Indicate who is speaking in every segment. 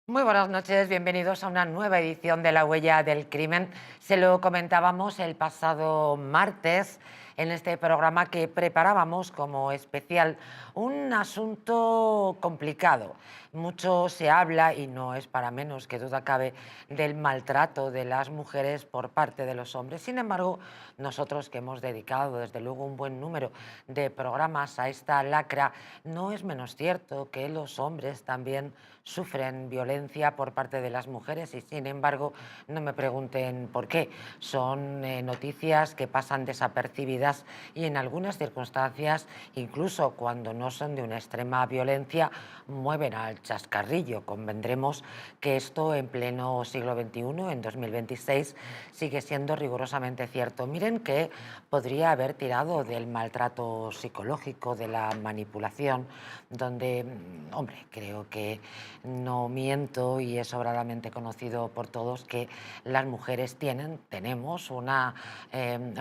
Speaker 1: Muy buenas noches, bienvenidos a una nueva edición de La Huella del Crimen. Se lo comentábamos el pasado martes en este programa que preparábamos como especial un asunto complicado. Mucho se habla, y no es para menos que duda cabe, del maltrato de las mujeres por parte de los hombres. Sin embargo, nosotros que hemos dedicado desde luego un buen número de programas a esta lacra, no es menos cierto que los hombres también sufren violencia por parte de las mujeres y sin embargo no me pregunten por qué. Son noticias que pasan desapercibidas y en algunas circunstancias, incluso cuando no son de una extrema violencia, mueven al chascarrillo. Convendremos que esto en pleno siglo XXI, en 2026, sigue siendo rigurosamente cierto. Miren que podría haber tirado del maltrato psicológico, de la manipulación, donde, hombre, creo que no miento y es sobradamente conocido por todos que las mujeres tenemos una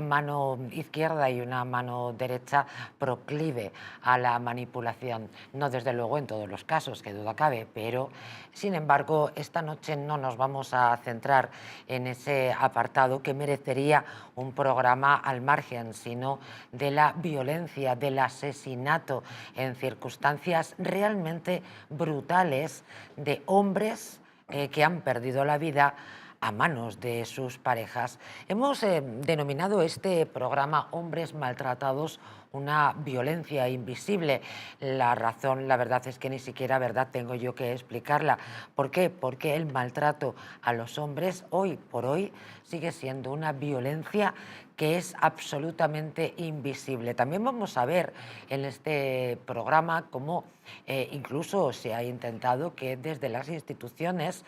Speaker 1: mano izquierda y una mano derecha proclive a la manipulación. No desde luego en todos los casos, que duda cabe, pero sin embargo esta noche no nos vamos a centrar en ese apartado que merecería un programa al margen, sino de la violencia, del asesinato en circunstancias realmente brutales de hombres que han perdido la vida a manos de sus parejas. Hemos denominado este programa Hombres Maltratados una violencia invisible. La razón, la verdad es que ni siquiera tengo yo que explicarla. ¿Por qué? Porque el maltrato a los hombres hoy por hoy sigue siendo una violencia que es absolutamente invisible. También vamos a ver en este programa cómo incluso se ha intentado que desde las instituciones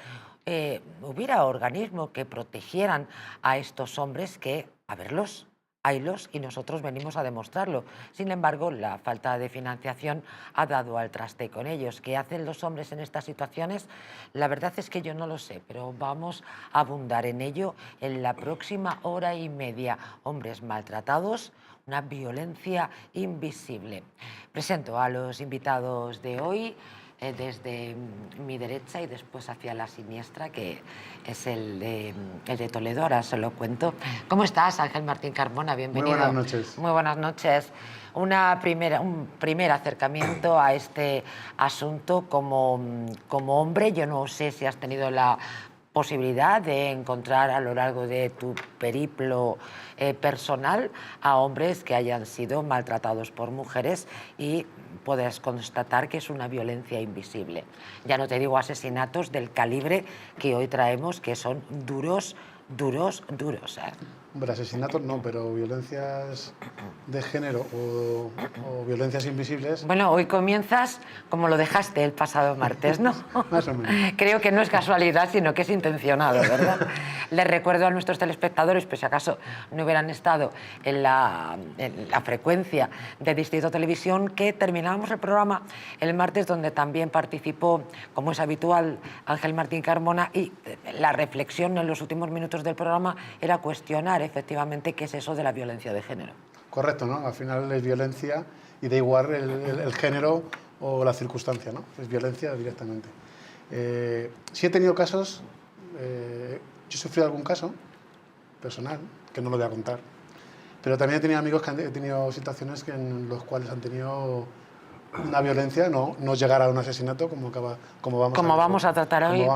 Speaker 1: hubiera organismos que protegieran a estos hombres que, a verlos, haylos y nosotros venimos a demostrarlo. Sin embargo, la falta de financiación ha dado al traste con ellos. ¿Qué hacen los hombres en estas situaciones? La verdad es que yo no lo sé, pero vamos a abundar en ello en la próxima hora y media. Hombres maltratados, una violencia invisible. Presento a los invitados de hoy. Desde mi derecha y después hacia la siniestra, que es el de Toledo, ahora se lo cuento. ¿Cómo estás, Ángel Martín Carmona? Bienvenido.
Speaker 2: Muy buenas noches.
Speaker 1: Muy buenas noches. Un primer acercamiento a este asunto como hombre. Yo no sé si has tenido la posibilidad de encontrar a lo largo de tu periplo personal a hombres que hayan sido maltratados por mujeres y puedes constatar que es una violencia invisible. Ya no te digo asesinatos del calibre que hoy traemos, que son duros.
Speaker 2: Hombre, asesinatos no, pero violencias de género o violencias invisibles...
Speaker 1: Bueno, hoy comienzas como lo dejaste el pasado martes, ¿no?
Speaker 2: Más o menos.
Speaker 1: Creo que no es casualidad, sino que es intencionado, ¿verdad? Les recuerdo a nuestros telespectadores, pues si acaso no hubieran estado en la frecuencia de Distrito Televisión, que terminábamos el programa el martes, donde también participó, como es habitual, Ángel Martín Carmona, y la reflexión en los últimos minutos del programa era cuestionar efectivamente qué es eso de la violencia de género.
Speaker 2: Correcto, ¿no? Al final es violencia y da igual el género o la circunstancia, ¿no? Es violencia directamente. Sí he tenido casos, yo he sufrido algún caso personal, que no lo voy a contar, pero también he tenido amigos que han tenido situaciones en los cuales han tenido una violencia, no llegar a un asesinato como vamos a tratar hoy,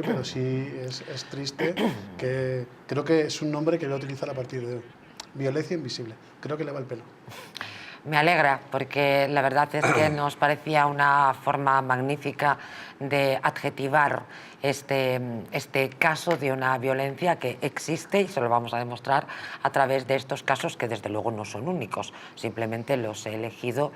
Speaker 2: pero sí es triste, que creo que es un nombre que voy a utilizar a partir de hoy. Violencia invisible. Creo que le va el pelo.
Speaker 1: Me alegra, porque la verdad es que nos parecía una forma magnífica de adjetivar este caso de una violencia que existe, y se lo vamos a demostrar a través de estos casos que desde luego no son únicos. Simplemente los he elegido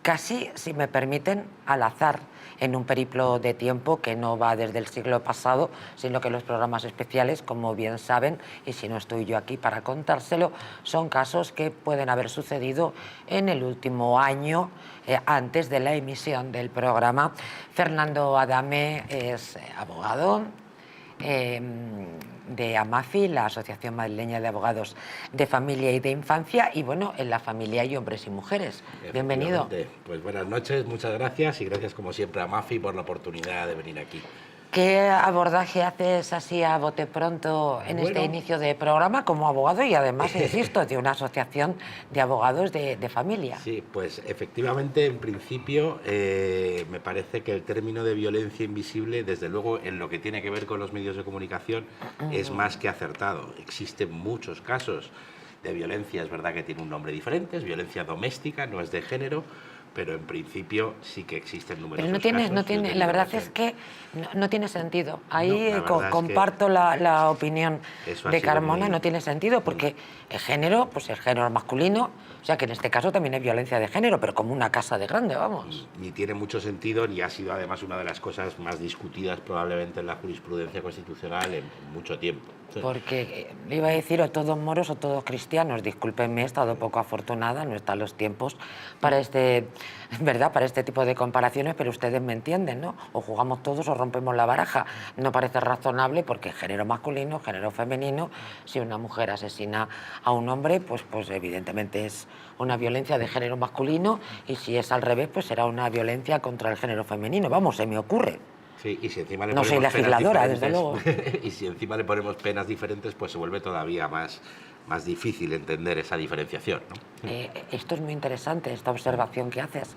Speaker 1: casi, si me permiten, al azar, en un periplo de tiempo que no va desde el siglo pasado, sino que los programas especiales, como bien saben, y si no estoy yo aquí para contárselo, son casos que pueden haber sucedido en el último año, antes de la emisión del programa. Fernando Adame es abogado de AMAFI, la Asociación Madrileña de Abogados de Familia y de Infancia, y bueno, en la familia hay hombres y mujeres. Bienvenido.
Speaker 3: Pues buenas noches, muchas gracias y gracias como siempre a AMAFI por la oportunidad de venir aquí.
Speaker 1: ¿Qué abordaje haces así a bote pronto en este inicio de programa como abogado y además, insisto, de una asociación de abogados de familia?
Speaker 3: Sí, pues efectivamente, en principio, me parece que el término de violencia invisible, desde luego, en lo que tiene que ver con los medios de comunicación, es más que acertado. Existen muchos casos de violencia, es verdad que tiene un nombre diferente, es violencia doméstica, no es de género, pero en principio sí que existen numerosos casos.
Speaker 1: La verdad es que no tiene sentido. Ahí comparto la opinión de Carmona, no tiene sentido, porque el género, pues el género masculino, o sea que en este caso también es violencia de género, pero como una casa de grande, vamos.
Speaker 3: Ni tiene mucho sentido, ni ha sido además una de las cosas más discutidas probablemente en la jurisprudencia constitucional en mucho tiempo.
Speaker 1: Porque le iba a decir o todos moros o todos cristianos, discúlpenme, he estado poco afortunada, no están los tiempos para para este tipo de comparaciones, pero ustedes me entienden, ¿no? O jugamos todos o rompemos la baraja. No parece razonable porque género masculino, género femenino, si una mujer asesina a un hombre, pues evidentemente es una violencia de género masculino, y si es al revés, pues será una violencia contra el género femenino. Vamos, se me ocurre.
Speaker 3: Sí, y si encima le
Speaker 1: no soy legisladora, desde luego.
Speaker 3: Y si encima le ponemos penas diferentes, pues se vuelve todavía más difícil entender esa diferenciación, ¿no?
Speaker 1: Esto es muy interesante, esta observación que haces.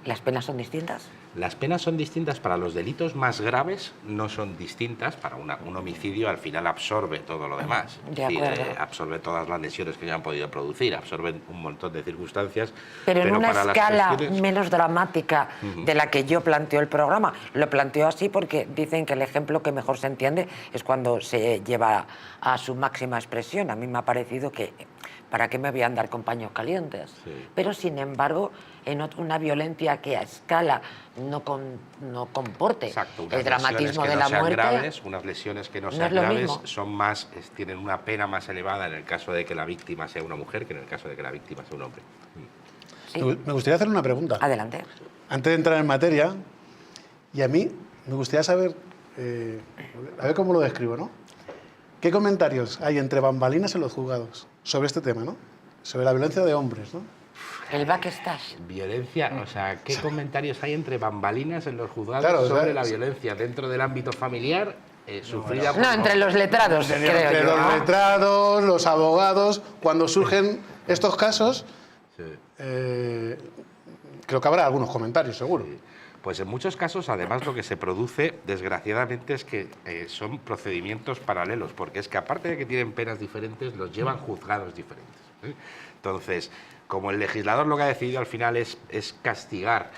Speaker 1: ¿Las penas son distintas?
Speaker 3: Las penas son distintas para los delitos más graves, no son distintas. Para un homicidio al final absorbe todo lo demás.
Speaker 1: De acuerdo.
Speaker 3: Absorbe todas las lesiones que ya han podido producir, absorben un montón de circunstancias.
Speaker 1: Pero en una escala menos dramática de la que yo planteo el programa. Lo planteo así porque dicen que el ejemplo que mejor se entiende es cuando se lleva a su máxima expresión. A mí me ha parecido que ¿para qué me voy a andar con paños calientes? Sí. Pero, sin embargo, en una violencia que a escala no comporte el dramatismo de la muerte...
Speaker 3: Graves, unas lesiones que no sean graves son tienen una pena más elevada en el caso de que la víctima sea una mujer que en el caso de que la víctima sea un hombre.
Speaker 2: Sí. Me gustaría hacer una pregunta.
Speaker 1: Adelante.
Speaker 2: Antes de entrar en materia, y a mí me gustaría saber, a ver cómo lo describo, ¿no? ¿Qué comentarios hay entre bambalinas en los juzgados sobre este tema, ¿no? Sobre la violencia de hombres, ¿no?
Speaker 1: El backstage.
Speaker 3: Violencia, o sea, ¿qué comentarios hay entre bambalinas en los juzgados sobre la violencia dentro del ámbito familiar sufrida por...
Speaker 1: No, entre los letrados, creo yo.
Speaker 2: Entre los letrados, los abogados, cuando surgen estos casos, creo que habrá algunos comentarios, seguro.
Speaker 3: Sí. Pues en muchos casos, además, lo que se produce, desgraciadamente, es que son procedimientos paralelos, porque es que aparte de que tienen penas diferentes, los llevan juzgados diferentes. Entonces, como el legislador lo que ha decidido al final es castigar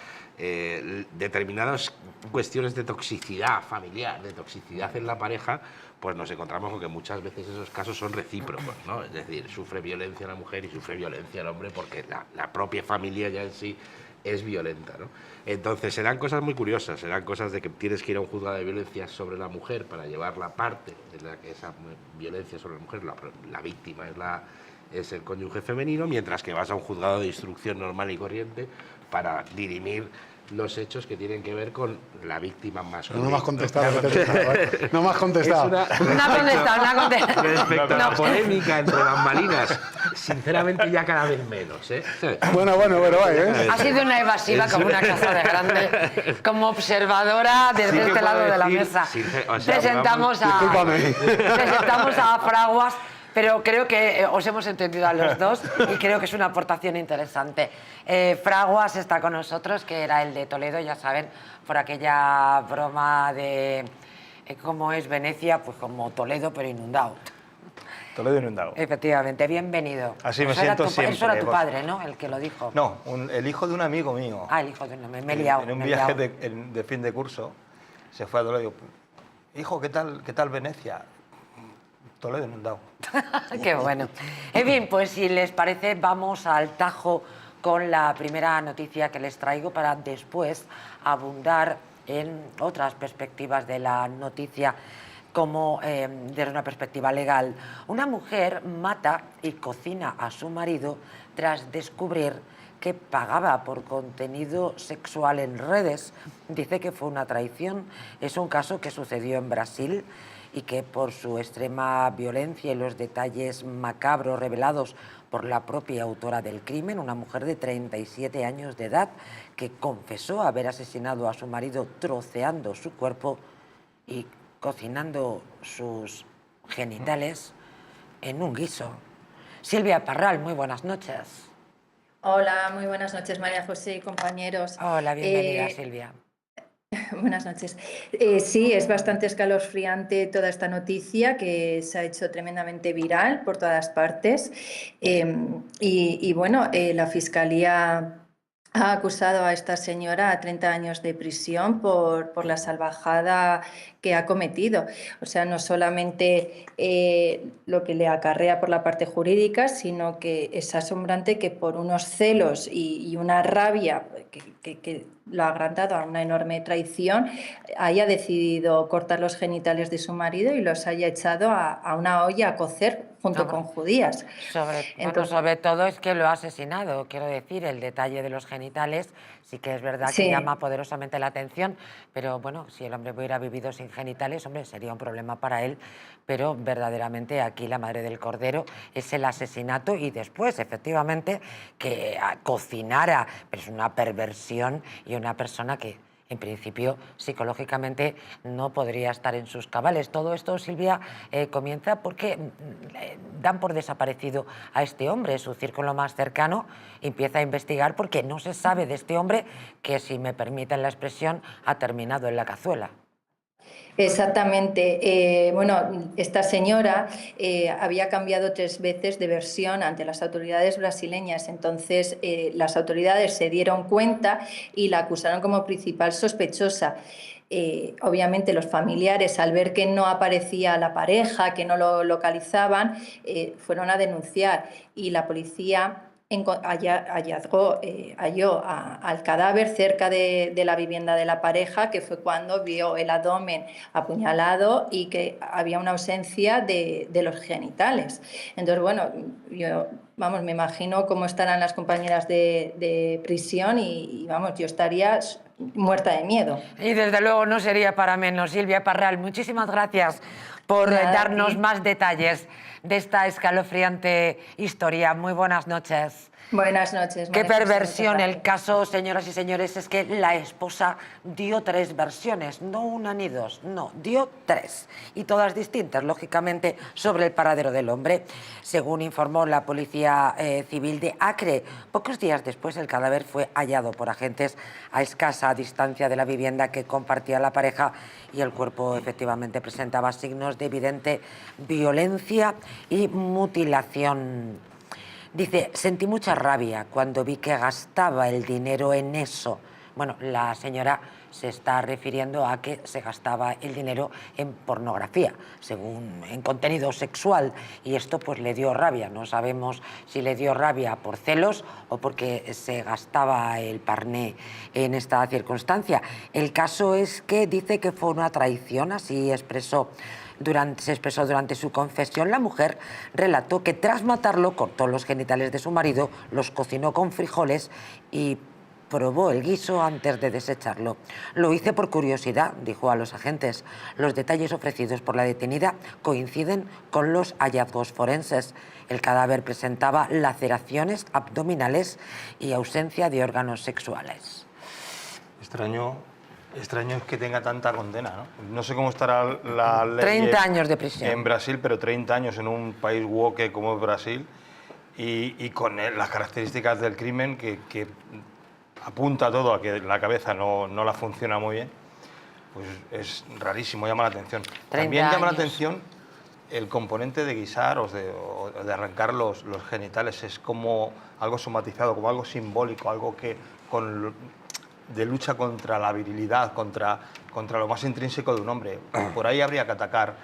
Speaker 3: determinadas cuestiones de toxicidad familiar, de toxicidad en la pareja, pues nos encontramos con que muchas veces esos casos son recíprocos, ¿no? Es decir, sufre violencia la mujer y sufre violencia el hombre porque la propia familia ya en sí es violenta, ¿no? Entonces serán cosas muy curiosas, serán cosas de que tienes que ir a un juzgado de violencia sobre la mujer para llevar la parte de la que esa violencia sobre la mujer, la víctima es el cónyuge femenino, mientras que vas a un juzgado de instrucción normal y corriente para dirimir los hechos que tienen que ver con la víctima masculina.
Speaker 2: No me has contestado. No me has contestado.
Speaker 1: No ha contestado.
Speaker 3: Respecto a la polémica entre bambalinas, sinceramente ya cada vez menos, ¿eh?
Speaker 2: Bueno,
Speaker 1: Ha sido una evasiva como una casa de grande. Como observadora desde este lado de la mesa. Presentamos a Fraguas. Pero creo que os hemos entendido a los dos y creo que es una aportación interesante. Fraguas está con nosotros, que era el de Toledo, ya saben, por aquella broma de cómo es Venecia, pues como Toledo, pero inundado.
Speaker 4: Toledo inundado.
Speaker 1: Efectivamente, bienvenido.
Speaker 4: Así me siento siempre.
Speaker 1: Eso era tu padre, ¿no? El que lo dijo.
Speaker 4: No, el hijo de un amigo mío.
Speaker 1: Ah, el hijo de un amigo. Me he liado.
Speaker 4: En un viaje de fin de curso, se fue a Toledo y dijo, hijo, ¿qué tal Venecia? Toledo inundado.
Speaker 1: Qué bueno. En fin, pues si les parece, vamos al tajo con la primera noticia que les traigo para después abundar en otras perspectivas de la noticia, como desde una perspectiva legal. Una mujer mata y cocina a su marido tras descubrir que pagaba por contenido sexual en redes. Dice que fue una traición. Es un caso que sucedió en Brasil y que por su extrema violencia y los detalles macabros revelados por la propia autora del crimen, una mujer de 37 años de edad que confesó haber asesinado a su marido troceando su cuerpo y cocinando sus genitales en un guiso. Silvia Parral, muy buenas noches.
Speaker 5: Hola, muy buenas noches, María José y compañeros.
Speaker 1: Hola, bienvenida, Silvia.
Speaker 5: Buenas noches. Sí, es bastante escalofriante toda esta noticia que se ha hecho tremendamente viral por todas partes. Bueno, la Fiscalía ha acusado a esta señora a 30 años de prisión por la salvajada que ha cometido. O sea, no solamente lo que le acarrea por la parte jurídica, sino que es asombrante que por unos celos y una rabia que lo ha agrandado a una enorme traición, haya decidido cortar los genitales de su marido y los haya echado a una olla a cocer junto con judías.
Speaker 1: Sobre todo es que lo ha asesinado, quiero decir, el detalle de los genitales sí que es verdad que llama poderosamente la atención, pero bueno, si el hombre hubiera vivido sin genitales, hombre, sería un problema para él, pero verdaderamente aquí la madre del cordero es el asesinato y después, efectivamente, que cocinara, pero es una perversión y una persona que en principio psicológicamente no podría estar en sus cabales. Todo esto, Silvia, comienza porque dan por desaparecido a este hombre. Su círculo más cercano empieza a investigar porque no se sabe de este hombre que, si me permiten la expresión, ha terminado en la cazuela.
Speaker 5: Exactamente. Bueno, esta señora había cambiado 3 veces de versión ante las autoridades brasileñas. Entonces, las autoridades se dieron cuenta y la acusaron como principal sospechosa. Obviamente los familiares, al ver que no aparecía la pareja, que no lo localizaban, fueron a denunciar y la policía halló al cadáver cerca de la vivienda de la pareja, que fue cuando vio el abdomen apuñalado y que había una ausencia de los genitales. Entonces, bueno, me imagino cómo estarán las compañeras de prisión y vamos, yo estaría muerta de miedo.
Speaker 1: Y desde luego no sería para menos. Silvia Parral, muchísimas gracias por darnos más detalles de esta escalofriante historia. Muy buenas noches.
Speaker 5: Buenas noches.
Speaker 1: Qué perversión. El caso, señoras y señores, es que la esposa dio 3 versiones, no una ni 2, no, dio 3, y todas distintas, lógicamente, sobre el paradero del hombre. Según informó la Policía Civil de Acre, pocos días después el cadáver fue hallado por agentes a escasa distancia de la vivienda que compartía la pareja, y el cuerpo efectivamente presentaba signos de evidente violencia y mutilación. Dice, sentí mucha rabia cuando vi que gastaba el dinero en eso. Bueno, la señora se está refiriendo a que se gastaba el dinero en pornografía, en contenido sexual, y esto pues le dio rabia. No sabemos si le dio rabia por celos o porque se gastaba el parné en esta circunstancia. El caso es que dice que fue una traición, así se expresó durante su confesión. La mujer relató que tras matarlo cortó los genitales de su marido, los cocinó con frijoles y probó el guiso antes de desecharlo. Lo hice por curiosidad, dijo a los agentes. Los detalles ofrecidos por la detenida coinciden con los hallazgos forenses. El cadáver presentaba laceraciones abdominales y ausencia de órganos sexuales.
Speaker 4: Extraño es que tenga tanta condena, ¿no? No sé cómo estará la ley
Speaker 1: 30 años de prisión
Speaker 4: en Brasil, pero 30 años en un país woke como es Brasil y con las características del crimen que apunta todo a que la cabeza no la funciona muy bien, pues es rarísimo, llama la atención. También llama la atención el componente de guisar o de arrancar los genitales. Es como algo somatizado, como algo simbólico, algo que de lucha contra la virilidad, contra lo más intrínseco de un hombre. Por ahí habría que atacar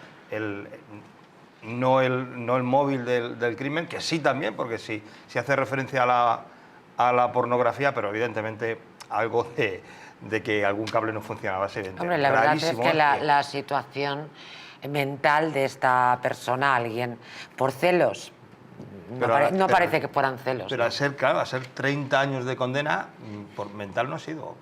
Speaker 4: no el móvil del crimen, que sí también, porque si hace referencia a a la pornografía, pero evidentemente algo de que algún cable no funcionaba, es evidente.
Speaker 1: Hombre, la verdad es
Speaker 4: Gravísimo,
Speaker 1: que la situación mental de esta persona, alguien, por celos, no parece que fueran celos.
Speaker 4: Pero
Speaker 1: ¿no?
Speaker 4: a ser 30 años de condena, por mental no ha sido.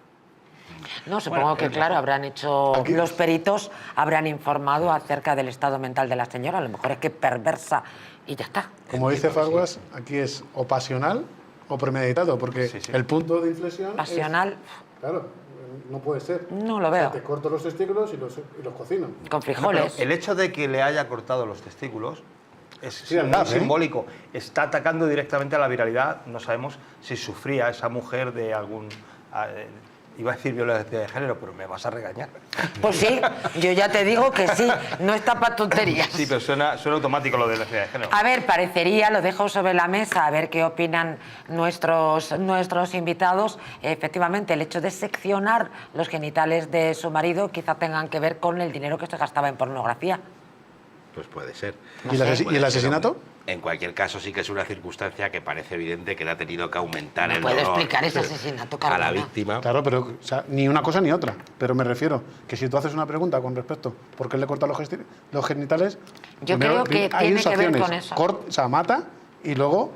Speaker 1: No, supongo que, claro, habrán hecho...
Speaker 2: Aquí-
Speaker 1: Los peritos habrán informado acerca del estado mental de la señora. A lo mejor es que perversa y ya está.
Speaker 2: Como dice Farguas, aquí es o pasional o premeditado, porque
Speaker 4: Sí, sí.
Speaker 2: el punto de inflexión es-
Speaker 1: Pasional,
Speaker 2: claro, no puede ser.
Speaker 1: no lo
Speaker 2: O sea,
Speaker 1: veo.
Speaker 2: te corto los testículos y los cocino.
Speaker 1: Con frijoles.
Speaker 4: El hecho de que le haya cortado los testículos es
Speaker 2: Sí,
Speaker 4: muy
Speaker 2: verdad, ¿eh?
Speaker 4: simbólico. Está atacando directamente a la viralidad. No sabemos si sufría esa mujer de algún... iba a decir violencia de género, pero me vas a regañar.
Speaker 1: Pues sí, yo ya te digo que sí, no está para tonterías.
Speaker 4: Sí, pero suena automático lo de violencia de género.
Speaker 1: A ver, parecería, lo dejo sobre la mesa, a ver qué opinan nuestros invitados. Efectivamente, el hecho de seccionar los genitales de su marido quizá tengan que ver con el dinero que se gastaba en pornografía.
Speaker 3: Pues puede ser.
Speaker 2: ¿Y el
Speaker 3: Puede
Speaker 2: el
Speaker 3: ser,
Speaker 2: asesinato?
Speaker 3: hombre. En cualquier caso, sí que es una circunstancia que parece evidente que le ha tenido que aumentar
Speaker 1: ¿Me
Speaker 3: el
Speaker 1: puede
Speaker 3: dolor
Speaker 1: explicar ese asesinato,
Speaker 3: a la
Speaker 1: Carmona?
Speaker 3: víctima.
Speaker 2: Claro, pero o sea, ni una cosa ni otra. Pero me refiero que si tú haces una pregunta con respecto por qué le corta los genitales...
Speaker 1: Yo
Speaker 2: primero,
Speaker 1: creo que
Speaker 2: hay
Speaker 1: tiene
Speaker 2: dos
Speaker 1: que ver
Speaker 2: opciones.
Speaker 1: con eso.
Speaker 2: O sea, mata y luego...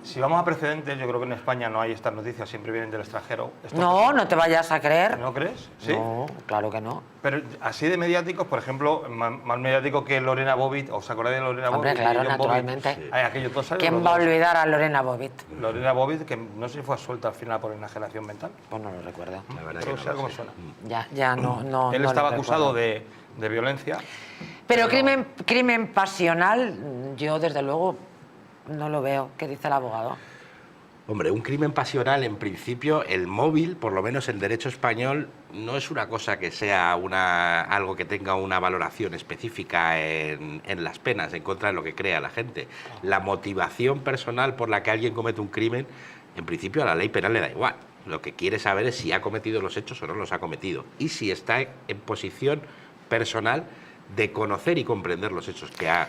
Speaker 4: Si vamos a precedentes, yo creo que en España no hay estas noticias, siempre vienen del extranjero.
Speaker 1: No, no te vayas a creer.
Speaker 4: ¿No crees? Sí.
Speaker 1: No, claro que no.
Speaker 4: Pero así de mediáticos, por ejemplo, más mediático que Lorena Bobbitt, ¿os acordáis de Lorena
Speaker 1: Hombre,
Speaker 4: Bobbitt?
Speaker 1: claro,
Speaker 4: y John
Speaker 1: naturalmente.
Speaker 4: Bobbitt? Ay, aquellos dos años,
Speaker 1: ¿Quién
Speaker 4: los
Speaker 1: va a
Speaker 4: dos.
Speaker 1: olvidar a Lorena Bobbitt?
Speaker 4: Lorena Bobbitt, que no sé si fue absuelta al final por enajenación mental.
Speaker 1: Pues no lo recuerdo.
Speaker 3: La verdad
Speaker 4: Pero
Speaker 3: que
Speaker 4: sea
Speaker 3: no
Speaker 4: como
Speaker 3: lo sé.
Speaker 4: suena.
Speaker 1: Ya no.
Speaker 4: Él
Speaker 1: no
Speaker 4: estaba
Speaker 1: lo
Speaker 4: acusado
Speaker 1: recuerdo.
Speaker 4: de violencia.
Speaker 1: Pero crimen pasional, yo desde luego no lo veo. ¿Qué dice el abogado?
Speaker 3: Hombre, un crimen pasional, en principio, el móvil, por lo menos en derecho español, no es una cosa que sea algo que tenga una valoración específica en las penas, en contra de lo que crea la gente. La motivación personal por la que alguien comete un crimen, en principio a la ley penal le da igual. Lo que quiere saber es si ha cometido los hechos o no los ha cometido. Y si está en posición personal de conocer y comprender los hechos que ha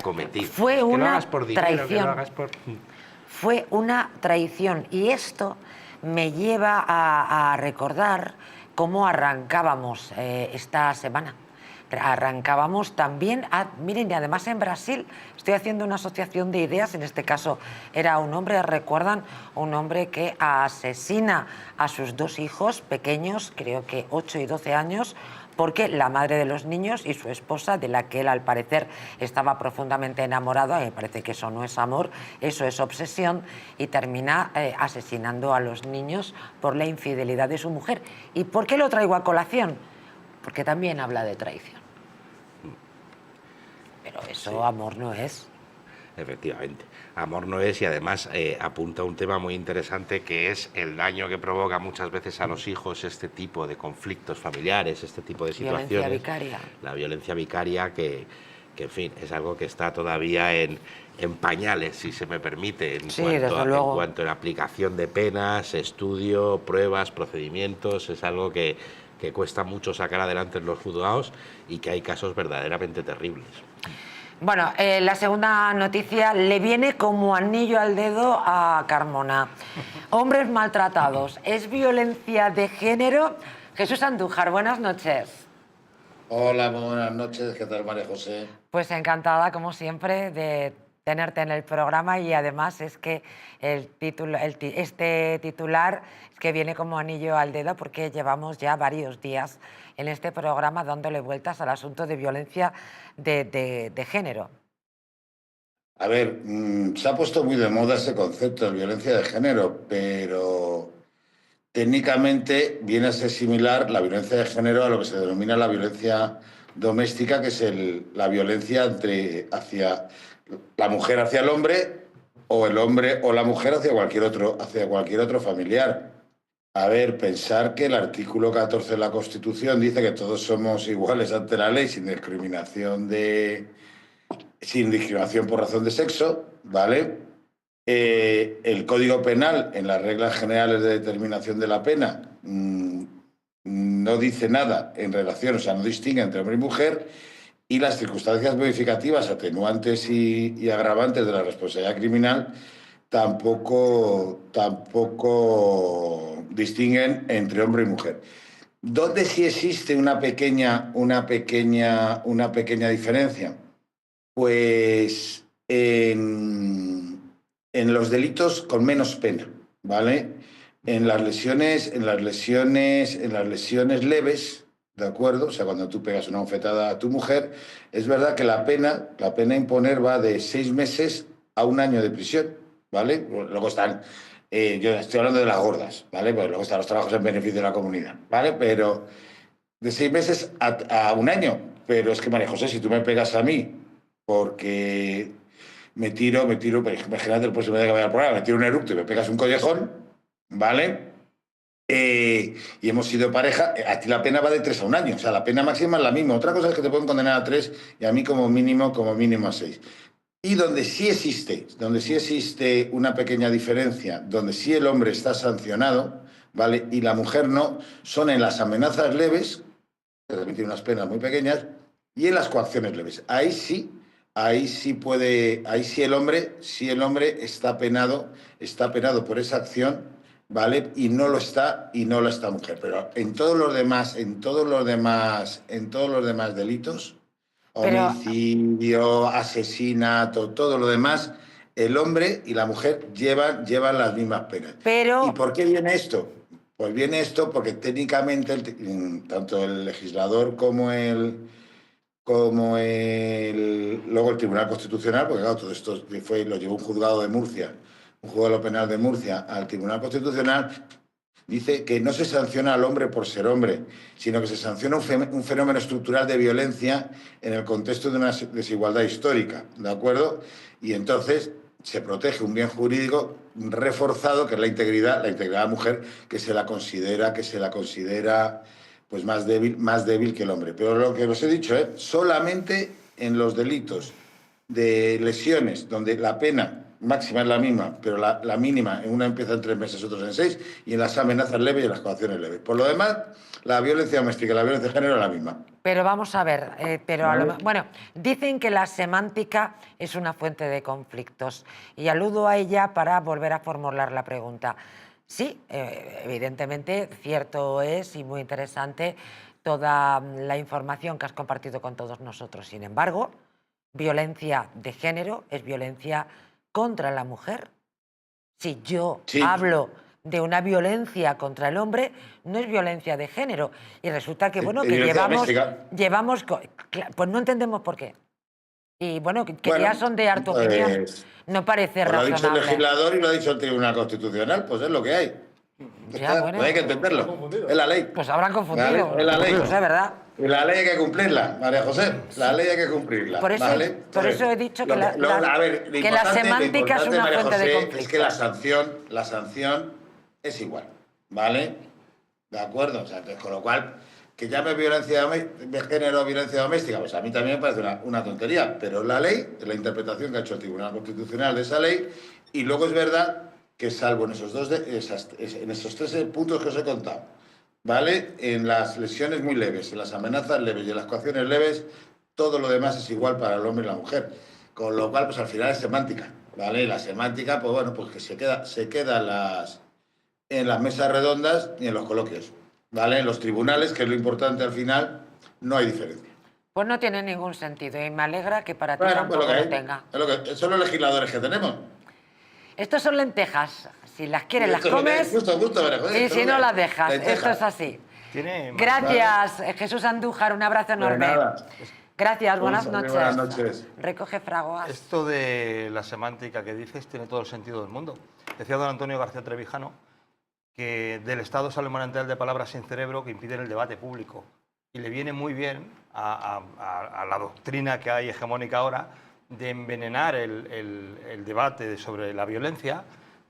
Speaker 3: cometido.
Speaker 1: Fue
Speaker 3: Que lo
Speaker 1: una
Speaker 3: hagas por dinero, que
Speaker 1: traición.
Speaker 3: lo hagas por...
Speaker 1: Fue una traición y esto me lleva a recordar cómo arrancábamos esta semana. Arrancábamos también, miren, y además en Brasil, estoy haciendo una asociación de ideas, en este caso era un hombre, recuerdan, un hombre que asesina a sus dos hijos pequeños, creo que 8 y 12 años, porque la madre de los niños y su esposa, de la que él al parecer estaba profundamente enamorado, a mí me parece que eso no es amor, eso es obsesión, y termina asesinando a los niños por la infidelidad de su mujer. ¿Y por qué lo traigo a colación? Porque también habla de traición. Pero eso
Speaker 3: Sí.
Speaker 1: amor no es.
Speaker 3: Efectivamente. Amor no es, y además apunta a un tema muy interesante que es el daño que provoca muchas veces a los hijos este tipo de conflictos familiares, este tipo de situaciones.
Speaker 1: Violencia vicaria.
Speaker 3: La violencia vicaria que en fin, es algo que está todavía en pañales, si se me permite,
Speaker 1: Sí, desde luego.
Speaker 3: en cuanto a la aplicación de penas, estudio, pruebas, procedimientos. Es algo que cuesta mucho sacar adelante en los juzgados y que hay casos verdaderamente terribles.
Speaker 1: Bueno, la segunda noticia le viene como anillo al dedo a Carmona. Hombres maltratados, ¿es violencia de género? Jesús Andújar, buenas noches.
Speaker 6: Hola, muy buenas noches. ¿Qué tal, María José?
Speaker 1: Pues encantada, como siempre, de tenerte en el programa, y además es que este titular es que viene como anillo al dedo porque llevamos ya varios días en este programa dándole vueltas al asunto de violencia de género.
Speaker 6: A ver, se ha puesto muy de moda ese concepto de violencia de género, pero técnicamente viene a ser similar la violencia de género a lo que se denomina la violencia doméstica, que es la violencia hacia la mujer hacia el hombre o el hombre o la mujer hacia cualquier otro familiar. A ver, pensar que el artículo 14 de la Constitución dice que todos somos iguales ante la ley sin discriminación por razón de sexo, ¿vale? El Código Penal, en las reglas generales de determinación de la pena, no dice nada en relación, o sea, no distingue entre hombre y mujer, y las circunstancias modificativas, atenuantes y agravantes de la responsabilidad criminal tampoco distinguen entre hombre y mujer. ¿Dónde sí existe una pequeña diferencia? Pues en los delitos con menos pena, ¿vale? En las lesiones leves, ¿de acuerdo? O sea, cuando tú pegas una bofetada a tu mujer, es verdad que la pena a imponer va de 6 meses a 1 año de prisión, ¿vale? Luego están, yo estoy hablando de las gordas, ¿vale? Pues luego están los trabajos en beneficio de la comunidad, ¿vale? Pero de 6 meses a 1 año. Pero es que, María José, si tú me pegas a mí porque me tiro, pues, imagínate el próximo día que vaya al programa, me tiro un eructo y me pegas un collejón, ¿vale? Y hemos sido pareja, a ti la pena va de 3 a 1 año, o sea, la pena máxima es la misma. Otra cosa es que te pueden condenar a 3 y a mí como mínimo a 6. Y donde sí existe una pequeña diferencia, donde sí el hombre está sancionado, ¿vale? Y la mujer no, son en las amenazas leves, que también tienen unas penas muy pequeñas, y en las coacciones leves. Ahí sí el hombre está penado por esa acción, ¿vale? Y no lo está mujer. Pero en todos los demás delitos,
Speaker 1: Pero,
Speaker 6: homicidio, asesinato, todo lo demás, el hombre y la mujer llevan las mismas penas.
Speaker 1: pero
Speaker 6: ¿Y por qué viene esto? Pues viene esto porque técnicamente tanto el legislador como luego el Tribunal Constitucional, porque claro, todo esto lo llevó un juzgado penal de Murcia al Tribunal Constitucional, dice que no se sanciona al hombre por ser hombre, sino que se sanciona un fenómeno estructural de violencia en el contexto de una desigualdad histórica, ¿de acuerdo? Y entonces se protege un bien jurídico reforzado, que es la integridad de la mujer, que se la considera pues más débil que el hombre. Pero lo que os he dicho, solamente en los delitos de lesiones donde la pena máxima es la misma, pero la mínima, en una empieza en 3 meses, otros en 6, y en las amenazas leves y en las coacciones leves. Por lo demás, la violencia doméstica y la violencia de género es la misma.
Speaker 1: Pero vamos a ver, bueno, dicen que la semántica es una fuente de conflictos y aludo a ella para volver a formular la pregunta. Sí, evidentemente, cierto es y muy interesante toda la información que has compartido con todos nosotros. Sin embargo, violencia de género es violencia contra la mujer. Si yo hablo de una violencia contra el hombre, no es violencia de género. Y resulta que, bueno, que llevamos... Pues no entendemos por qué. Y bueno, quería sondear tu opinión. No parece razonable.
Speaker 6: Lo ha dicho el legislador y lo ha dicho el Tribunal Constitucional, pues es lo que hay. No hay que entenderlo. Es la ley.
Speaker 1: Pues habrán confundido.
Speaker 6: ¿Vale? Es la ley.
Speaker 1: Pues es verdad.
Speaker 6: Y la ley hay que cumplirla, María José. La ley hay que cumplirla.
Speaker 1: Por eso,
Speaker 6: ¿vale?
Speaker 1: por eso he dicho que la semántica es una
Speaker 6: María
Speaker 1: fuente
Speaker 6: José,
Speaker 1: de conflicto.
Speaker 6: Es que la sanción es igual, ¿vale? ¿De acuerdo? O sea, con lo cual, que llame violencia de género o violencia doméstica, pues a mí también me parece una tontería, pero la ley, la interpretación que ha hecho el Tribunal Constitucional de esa ley, y luego es verdad que salvo en esos 3 puntos que os he contado, ¿vale? En las lesiones muy leves, en las amenazas leves y en las coacciones leves, todo lo demás es igual para el hombre y la mujer. Con lo cual, pues al final es semántica, ¿vale? La semántica, pues bueno, pues que se queda en las mesas redondas y en los coloquios, ¿vale? En los tribunales, que es lo importante al final, no hay diferencia.
Speaker 1: Pues no tiene ningún sentido y me alegra que para ti
Speaker 6: Bueno,
Speaker 1: tampoco
Speaker 6: pues
Speaker 1: lo tenga.
Speaker 6: Son los legisladores que tenemos.
Speaker 1: Estos son lentejas. Si las quieres, las comes.
Speaker 6: Justo,
Speaker 1: y si no, las dejas. Esto es así. Gracias, Jesús Andújar. Un abrazo enorme. Gracias, buenas noches.
Speaker 6: Buenas noches.
Speaker 1: Recoge fraguas.
Speaker 4: Esto de la semántica que dices tiene todo el sentido del mundo. Decía don Antonio García Trevijano que del Estado sale un manantial de palabras sin cerebro que impiden el debate público. Y le viene muy bien a la doctrina que hay hegemónica ahora de envenenar el debate sobre la violencia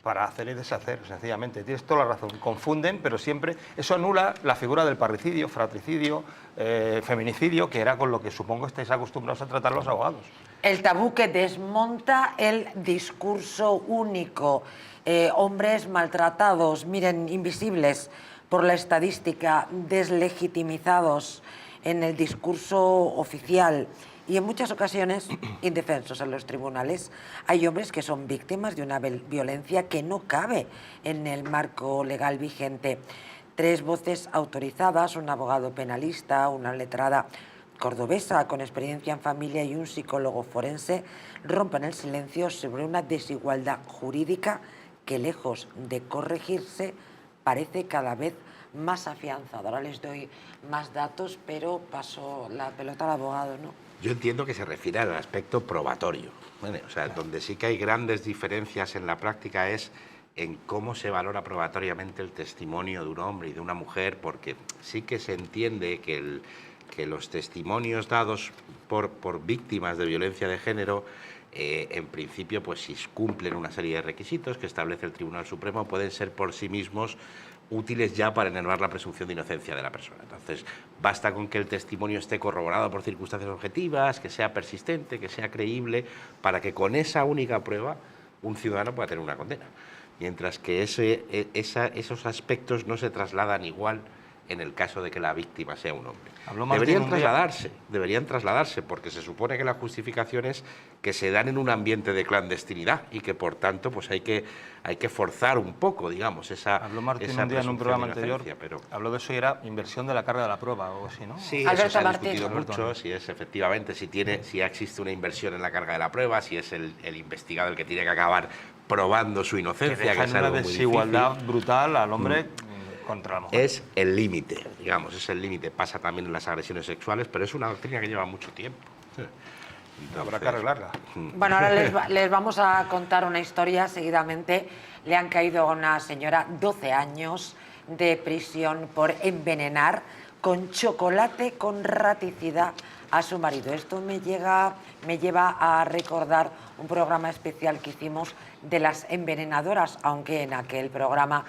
Speaker 4: para hacer y deshacer, sencillamente. Tienes toda la razón. Confunden, pero siempre... Eso anula la figura del parricidio, fratricidio, feminicidio, que era con lo que supongo estáis acostumbrados a tratar los abogados.
Speaker 1: El tabú que desmonta el discurso único. Hombres maltratados, miren, invisibles por la estadística, deslegitimizados en el discurso oficial. y en muchas ocasiones indefensos en los tribunales. Hay hombres que son víctimas de una violencia que no cabe en el marco legal vigente. 3 voces autorizadas, un abogado penalista, una letrada cordobesa con experiencia en familia y un psicólogo forense rompen el silencio sobre una desigualdad jurídica que, lejos de corregirse, parece cada vez más afianzada. Ahora les doy más datos, pero paso la pelota al abogado, ¿no?
Speaker 3: Yo entiendo que se refiere al aspecto probatorio. ¿Vale? O sea, donde sí que hay grandes diferencias en la práctica es en cómo se valora probatoriamente el testimonio de un hombre y de una mujer, porque sí que se entiende que los testimonios dados por víctimas de violencia de género, en principio, pues si cumplen una serie de requisitos que establece el Tribunal Supremo, pueden ser por sí mismos útiles ya para enervar la presunción de inocencia de la persona. Entonces, basta con que el testimonio esté corroborado por circunstancias objetivas, que sea persistente, que sea creíble, para que con esa única prueba un ciudadano pueda tener una condena. Mientras que esos aspectos no se trasladan igual en el caso de que la víctima sea un hombre. Deberían trasladarse, porque se supone que la justificación es que se dan en un ambiente de clandestinidad y que, por tanto, pues hay que forzar un poco, digamos, esa
Speaker 4: Habló Martín
Speaker 3: esa
Speaker 4: un día en un programa
Speaker 3: presunción
Speaker 4: anterior,
Speaker 3: de inocencia, pero...
Speaker 4: habló de eso y era inversión de la carga de la prueba o algo así, ¿no?
Speaker 3: Sí,
Speaker 1: Alberto
Speaker 3: eso se ha
Speaker 1: Martín.
Speaker 3: discutido mucho, si es efectivamente, si existe una inversión en la carga de la prueba, si es el investigado el que tiene que acabar probando su
Speaker 4: Que
Speaker 3: inocencia,
Speaker 4: deja
Speaker 3: que es
Speaker 4: en una
Speaker 3: algo muy
Speaker 4: desigualdad
Speaker 3: difícil.
Speaker 4: brutal al hombre contra la mujer.
Speaker 3: Es el límite, digamos, es el límite. Pasa también en las agresiones sexuales, pero es una doctrina que lleva mucho tiempo.
Speaker 4: Habrá que arreglarla.
Speaker 1: Bueno, ahora les vamos a contar una historia seguidamente. Le han caído a una señora 12 años de prisión por envenenar con chocolate con raticida a su marido. Esto me lleva a recordar un programa especial que hicimos de las envenenadoras, aunque en aquel programa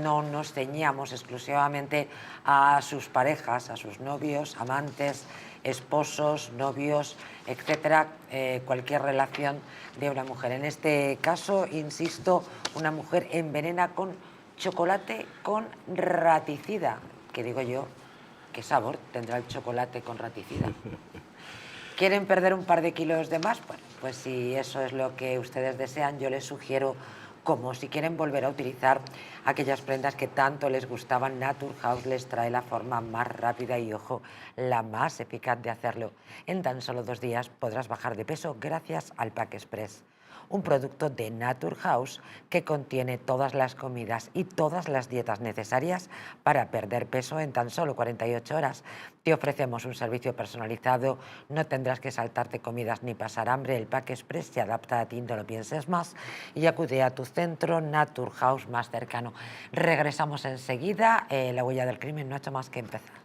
Speaker 1: no nos ceñíamos exclusivamente a sus parejas, a sus novios, amantes, esposos, novios, etcétera, cualquier relación de una mujer. En este caso, insisto, una mujer envenena con chocolate con raticida, que digo yo, ¿qué sabor tendrá el chocolate con raticida? ¿Quieren perder un par de kilos de más? Bueno, pues si eso es lo que ustedes desean, yo les sugiero cómo. Si quieren volver a utilizar aquellas prendas que tanto les gustaban, Naturhaus les trae la forma más rápida y, ojo, la más eficaz de hacerlo. En tan solo 2 días podrás bajar de peso gracias al Pack Express, un producto de Naturhaus que contiene todas las comidas y todas las dietas necesarias para perder peso en tan solo 48 horas. Te ofrecemos un servicio personalizado, no tendrás que saltarte comidas ni pasar hambre. El Pack Express se adapta a ti, no lo pienses más, y acude a tu centro Naturhaus más cercano. Regresamos enseguida. La huella del crimen no ha hecho más que empezar.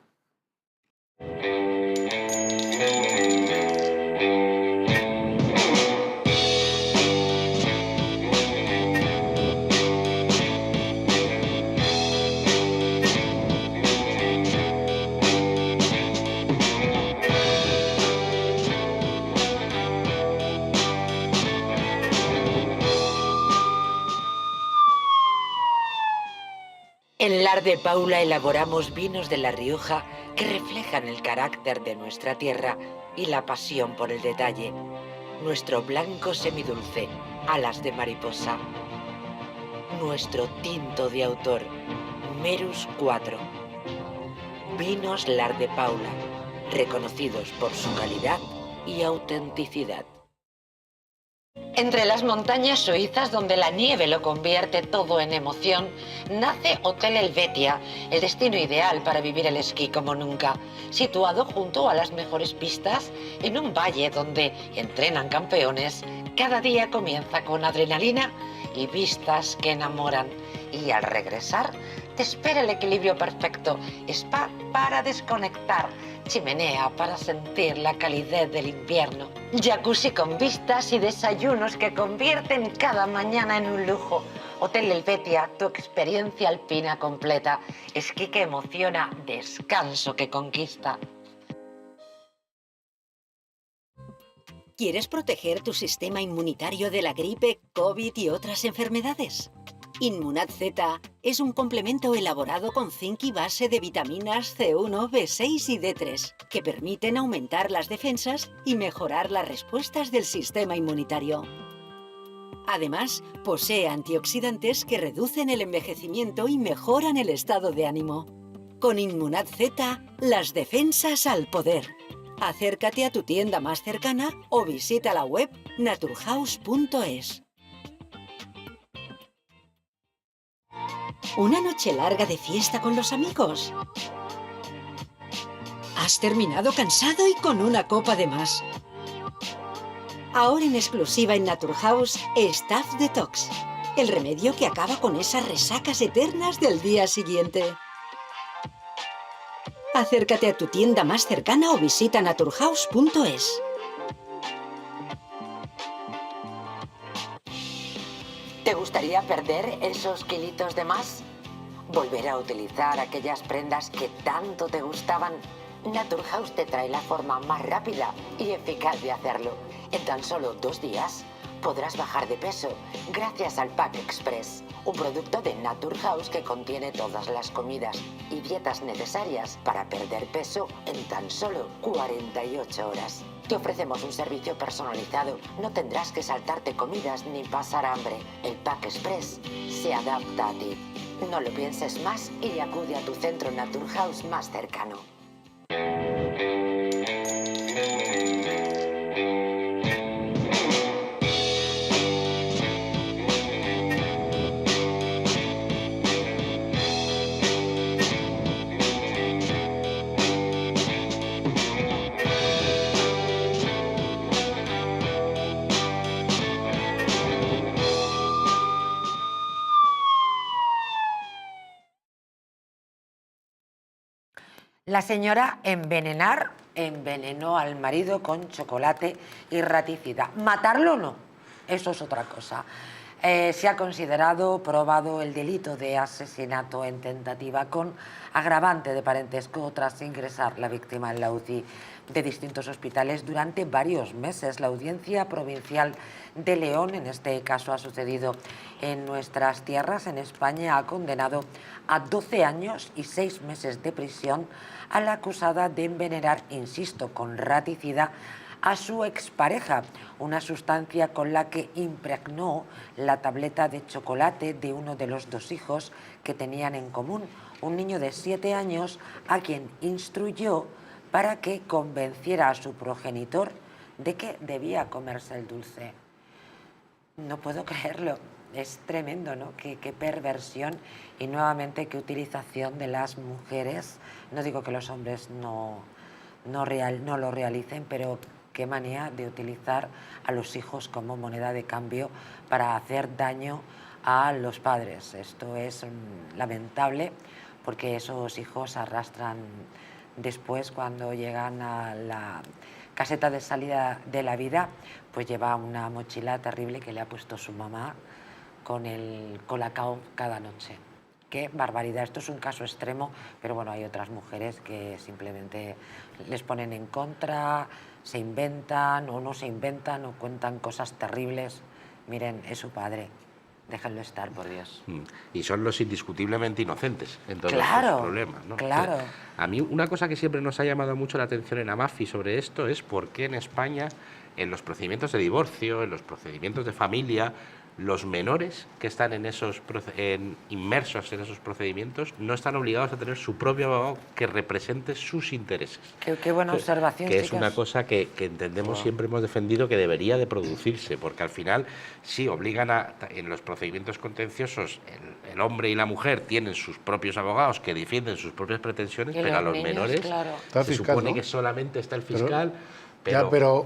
Speaker 1: En Lar de Paula elaboramos vinos de La Rioja que reflejan el carácter de nuestra tierra y la pasión por el detalle. Nuestro blanco semidulce, alas de mariposa. Nuestro tinto de autor, Merus 4. Vinos Lar de Paula, reconocidos por su calidad y autenticidad. Entre las montañas suizas, donde la nieve lo convierte todo en emoción, nace Hotel Helvetia, el destino ideal para vivir el esquí como nunca. Situado junto a las mejores pistas, en un valle donde entrenan campeones, cada día comienza con adrenalina y vistas que enamoran. Y al regresar, te espera el equilibrio perfecto, spa para desconectar, chimenea para sentir la calidez del invierno, jacuzzi con vistas y desayunos que convierten cada mañana en un lujo. Hotel Helvetia, tu experiencia alpina completa, esquí que emociona, descanso que conquista.
Speaker 7: ¿Quieres proteger tu sistema inmunitario de la gripe, COVID y otras enfermedades? Inmunad Z es un complemento elaborado con zinc y base de vitaminas C1, B6 y D3, que permiten aumentar las defensas y mejorar las respuestas del sistema inmunitario. Además, posee antioxidantes que reducen el envejecimiento y mejoran el estado de ánimo. Con Inmunad Z, las defensas al poder. Acércate a tu tienda más cercana o visita la web naturhaus.es. ¿Una noche larga de fiesta con los amigos? ¿Has terminado cansado y con una copa de más? Ahora en exclusiva en Naturhaus, Staff Detox, el remedio que acaba con esas resacas eternas del día siguiente. Acércate a tu tienda más cercana o visita naturhaus.es.
Speaker 1: ¿Te gustaría perder esos kilitos de más? ¿Volver a utilizar aquellas prendas que tanto te gustaban? Naturhaus te trae la forma más rápida y eficaz de hacerlo. En tan solo 2 días podrás bajar de peso gracias al Pack Express, un producto de Naturhaus que contiene todas las comidas y dietas necesarias para perder peso en tan solo 48 horas. Te ofrecemos un servicio personalizado. No tendrás que saltarte comidas ni pasar hambre. El Pack Express se adapta a ti. No lo pienses más y acude a tu centro Naturhaus más cercano. La señora envenenó al marido con chocolate y raticida. Matarlo no, eso es otra cosa. Se ha probado el delito de asesinato en tentativa con agravante de parentesco tras ingresar la víctima en la UCI de distintos hospitales durante varios meses. La Audiencia Provincial de León, en este caso ha sucedido en nuestras tierras, en España, ha condenado a 12 años y 6 meses de prisión a la acusada de envenenar, insisto, con raticida a su expareja, una sustancia con la que impregnó la tableta de chocolate de uno de los 2 hijos que tenían en común, un niño de 7 años a quien instruyó para que convenciera a su progenitor de que debía comerse el dulce. No puedo creerlo, es tremendo, ¿no? Qué perversión y nuevamente qué utilización de las mujeres. No digo que los hombres no lo realicen, pero qué manía de utilizar a los hijos como moneda de cambio para hacer daño a los padres. Esto es lamentable porque esos hijos arrastran después, cuando llegan a la caseta de salida de la vida, pues lleva una mochila terrible que le ha puesto su mamá con el colacao cada noche. Qué barbaridad, esto es un caso extremo, pero bueno, hay otras mujeres que simplemente les ponen en contra, se inventan o no se inventan o cuentan cosas terribles. Miren, es su padre, déjenlo estar, por Dios.
Speaker 3: Y son los indiscutiblemente inocentes en todos
Speaker 1: Claro,
Speaker 3: estos problemas, ¿no?
Speaker 1: claro.
Speaker 3: A mí una cosa que siempre nos ha llamado mucho la atención en Amafi sobre esto es por qué en España, en los procedimientos de divorcio, en los procedimientos de familia, los menores que están inmersos en esos procedimientos no están obligados a tener su propio abogado que represente sus intereses.
Speaker 1: Qué buena observación,
Speaker 3: que
Speaker 1: chicos.
Speaker 3: es una cosa que entendemos, siempre hemos defendido que debería de producirse, porque al final sí obligan en los procedimientos contenciosos el hombre y la mujer tienen sus propios abogados que defienden sus propias pretensiones, pero a los niños, menores
Speaker 1: claro,
Speaker 3: se
Speaker 2: fiscal,
Speaker 3: supone, ¿no?, que solamente está el fiscal, pero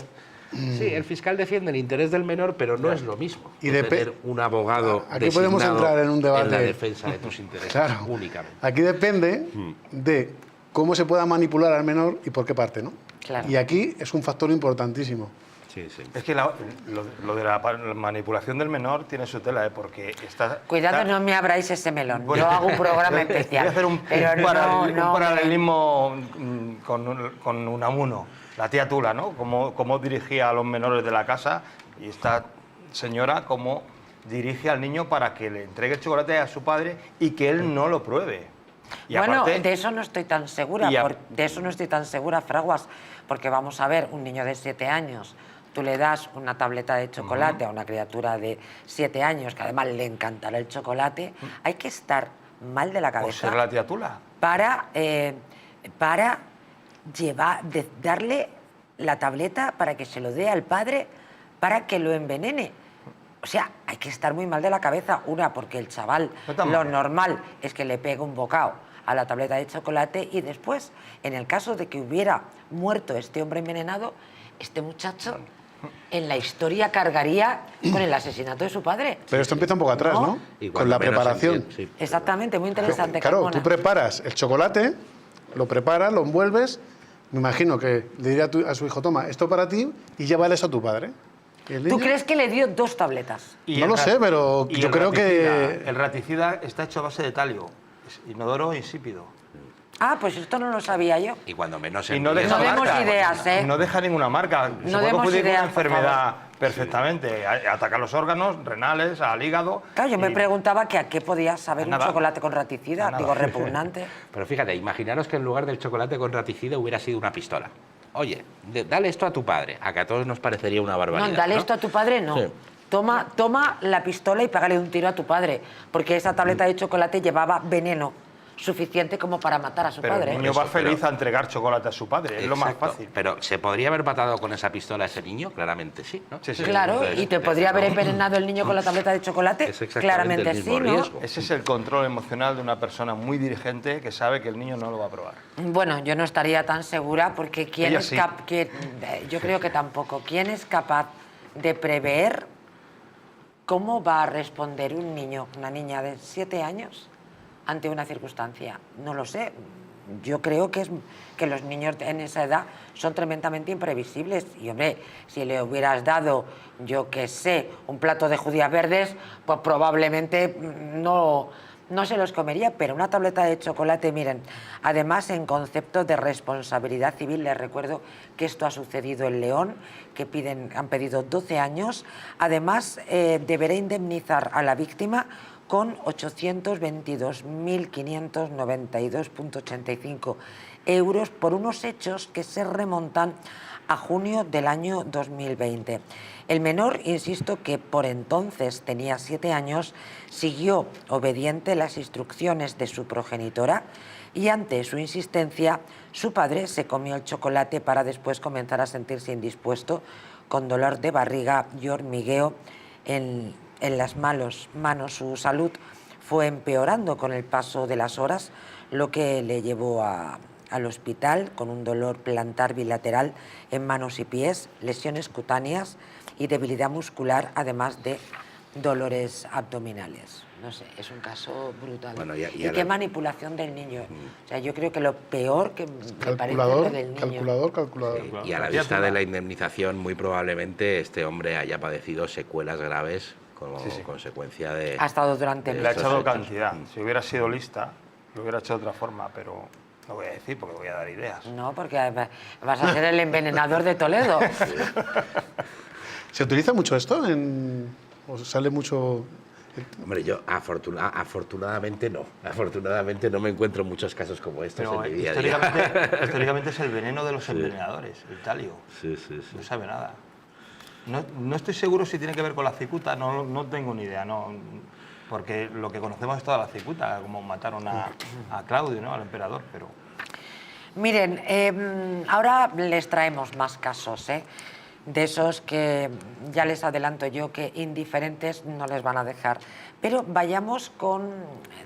Speaker 3: sí, el fiscal defiende el interés del menor, pero no es lo mismo
Speaker 2: Y
Speaker 3: tener un abogado
Speaker 2: aquí podemos entrar en un debate
Speaker 3: en la defensa de tus intereses únicamente.
Speaker 2: Aquí depende de cómo se pueda manipular al menor y por qué parte, ¿no?
Speaker 1: Claro.
Speaker 2: Y aquí es un factor importantísimo.
Speaker 3: Sí, sí.
Speaker 4: Es que lo de la manipulación del menor tiene su tela, porque está...
Speaker 1: Cuidado, no me abráis ese melón.
Speaker 4: Bueno,
Speaker 1: yo hago un programa especial.
Speaker 4: Voy a hacer un paralelismo con Unamuno, la tía Tula, ¿no? Cómo dirigía a los menores de la casa, y esta señora cómo dirige al niño para que le entregue el chocolate a su padre y que él no lo pruebe. Y
Speaker 1: bueno,
Speaker 4: aparte,
Speaker 1: de eso no estoy tan segura, de eso no estoy tan segura, Fraguas, porque vamos a ver, un niño de 7 años, tú le das una tableta de chocolate a una criatura de 7 años, que además le encantará el chocolate, hay que estar mal de la
Speaker 4: pues
Speaker 1: cabeza
Speaker 4: ser la tía Tula.
Speaker 1: para darle la tableta para que se lo dé al padre para que lo envenene. O sea, hay que estar muy mal de la cabeza. Una, porque el chaval, lo normal es que le pegue un bocado a la tableta de chocolate, y después, en el caso de que hubiera muerto este hombre envenenado, este muchacho en la historia cargaría con el asesinato de su padre.
Speaker 2: Pero esto empieza un poco atrás, ¿no?
Speaker 3: Y
Speaker 2: Con la preparación.
Speaker 3: Sí.
Speaker 1: Exactamente, muy interesante.
Speaker 2: Claro,
Speaker 1: Carmona.
Speaker 2: tú preparas el chocolate, lo preparas, lo envuelves. Me imagino que le diría a su hijo, toma, esto para ti, y llévale eso a tu padre. ¿Y el
Speaker 1: ¿Tú
Speaker 2: niño?
Speaker 1: crees que le dio 2 tabletas?
Speaker 2: No lo sé, pero yo creo que...
Speaker 4: El raticida está hecho a base de talio, es inodoro e insípido.
Speaker 1: Ah, pues esto no lo sabía yo.
Speaker 3: Y cuando menos
Speaker 4: Y no
Speaker 3: empieza-
Speaker 4: deja
Speaker 1: No demos
Speaker 4: marca.
Speaker 1: ideas, ¿eh?
Speaker 4: No deja ninguna marca. Se puede
Speaker 1: demos
Speaker 4: confundir con
Speaker 1: ideas,
Speaker 4: una
Speaker 1: por
Speaker 4: enfermedad perfectamente. Ataca los órganos renales, al hígado.
Speaker 1: Claro, yo me
Speaker 4: y-
Speaker 1: preguntaba que a qué podía saber un
Speaker 4: Nada.
Speaker 1: chocolate con raticida.
Speaker 4: Nada.
Speaker 1: Digo, repugnante.
Speaker 3: Pero fíjate, imaginaros que en lugar del chocolate con raticida hubiera sido una pistola. Oye, dale esto a tu padre, a que a todos nos parecería una barbaridad.
Speaker 1: No, dale
Speaker 3: ¿no?
Speaker 1: esto a tu padre, no.
Speaker 3: Sí.
Speaker 1: Toma la pistola y pégale un tiro a tu padre, porque esa tableta de chocolate llevaba veneno suficiente como para matar a su
Speaker 4: Pero
Speaker 1: padre.
Speaker 4: el niño
Speaker 3: Por
Speaker 4: va
Speaker 3: eso,
Speaker 4: feliz
Speaker 3: pero-
Speaker 4: a entregar chocolate a su padre, es lo más
Speaker 3: Exacto.
Speaker 4: fácil.
Speaker 3: Pero ¿se podría haber matado con esa pistola a ese niño? Claramente sí, ¿no?
Speaker 4: Sí, sí.
Speaker 1: Claro,
Speaker 3: Entonces,
Speaker 1: y te podría haber
Speaker 3: no.
Speaker 1: envenenado el niño con la tableta de chocolate.
Speaker 3: Es exactamente
Speaker 1: Claramente
Speaker 3: el mismo
Speaker 1: sí, ¿no?
Speaker 3: riesgo.
Speaker 4: Ese es el control emocional de una persona muy dirigente que sabe que el niño no lo va a probar.
Speaker 1: Bueno, yo no estaría tan segura, porque
Speaker 4: Ella sí.
Speaker 1: yo creo que tampoco. ¿Quién es capaz de prever cómo va a responder un niño, una niña de 7 años ante una circunstancia? No lo sé. Yo creo que los niños en esa edad son tremendamente imprevisibles. Y, hombre, si le hubieras dado, yo qué sé, un plato de judías verdes, pues probablemente no se los comería. Pero una tableta de chocolate, miren, además en concepto de responsabilidad civil, les recuerdo que esto ha sucedido en León, que han pedido 12 años. Además, deberá indemnizar a la víctima con 822.592,85 euros por unos hechos que se remontan a junio del año 2020. El menor, insisto, que por entonces tenía 7 años, siguió obediente las instrucciones de su progenitora, y ante su insistencia, su padre se comió el chocolate para después comenzar a sentirse indispuesto, con dolor de barriga y hormigueo en las manos. Su salud fue empeorando con el paso de las horas, lo que le llevó al hospital con un dolor plantar bilateral en manos y pies, lesiones cutáneas y debilidad muscular, además de dolores abdominales. No sé, es un caso brutal.
Speaker 3: Bueno,
Speaker 1: y
Speaker 3: a
Speaker 1: qué
Speaker 3: la-
Speaker 1: manipulación del niño. O sea, yo creo que lo peor que me parece es lo del niño.
Speaker 2: Calculador.
Speaker 3: Y a la vista de la indemnización, muy probablemente este hombre haya padecido secuelas graves como consecuencia de...
Speaker 1: Ha estado durante
Speaker 3: de
Speaker 4: Le ha
Speaker 3: estos
Speaker 4: echado
Speaker 3: hechos.
Speaker 4: cantidad. Si hubiera sido lista, lo hubiera hecho de otra forma, pero no voy a decir porque voy a dar ideas.
Speaker 1: No, porque vas a ser el envenenador de Toledo.
Speaker 2: ¿Se utiliza mucho esto? ¿O sale mucho...?
Speaker 3: Hombre, yo afortunadamente no. Afortunadamente no me encuentro muchos casos como estos
Speaker 4: Pero
Speaker 3: en mi día a día.
Speaker 4: históricamente es el veneno de los envenenadores, el talio.
Speaker 3: Sí, sí, sí.
Speaker 4: No sabe nada. No estoy seguro si tiene que ver con la cicuta, no tengo ni idea, porque lo que conocemos es toda la cicuta, como mataron a Claudio, ¿no? Al emperador, pero...
Speaker 1: Miren, ahora les traemos más casos, de esos que ya les adelanto yo que indiferentes no les van a dejar. Pero vayamos con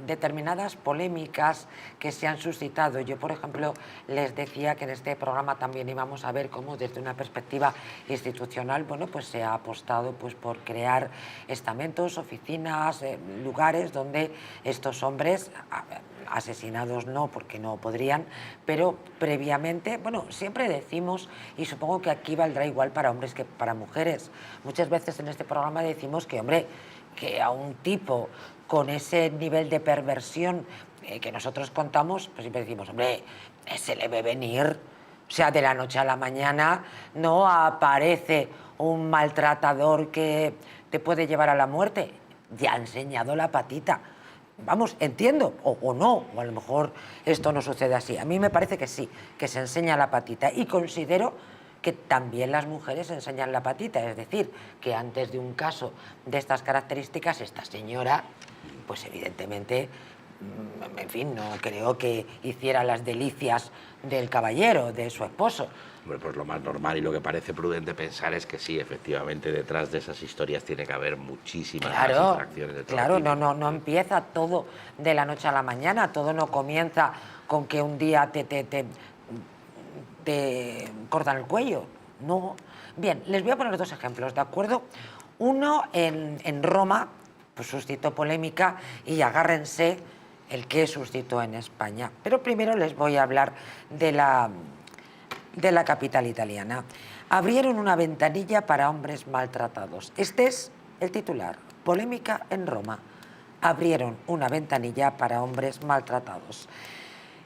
Speaker 1: determinadas polémicas que se han suscitado. Yo, por ejemplo, les decía que en este programa también íbamos a ver cómo desde una perspectiva institucional, bueno, pues se ha apostado pues por crear estamentos, oficinas, lugares donde estos hombres, asesinados no, porque no podrían, pero previamente, bueno, siempre decimos, y supongo que aquí valdrá igual para hombres que para mujeres, muchas veces en este programa decimos que, hombre, que a un tipo con ese nivel de perversión que nosotros contamos, pues siempre decimos, hombre, se le ve venir. O sea, de la noche a la mañana no aparece un maltratador que te puede llevar a la muerte. ya ha enseñado la patita. Vamos, entiendo, o no, o a lo mejor esto no sucede así. A mí me parece que sí, que se enseña la patita, y considero que también las mujeres enseñan la patita, es decir, que antes de un caso de estas características, esta señora, pues evidentemente, en fin, no creo que hiciera las delicias del caballero, de su esposo.
Speaker 3: Hombre, pues lo más normal y lo que parece prudente pensar es que sí, efectivamente, detrás de esas historias tiene que haber muchísimas infracciones de todo tipo.
Speaker 1: No empieza todo de la noche a la mañana, todo no comienza con que un día te cortan el cuello, no. Bien, les voy a poner 2 ejemplos, ¿de acuerdo? Uno en Roma, pues suscitó polémica, y agárrense el que suscitó en España. Pero primero les voy a hablar de la capital italiana. Abrieron una ventanilla para hombres maltratados. Este es el titular. Polémica en Roma. Abrieron una ventanilla para hombres maltratados.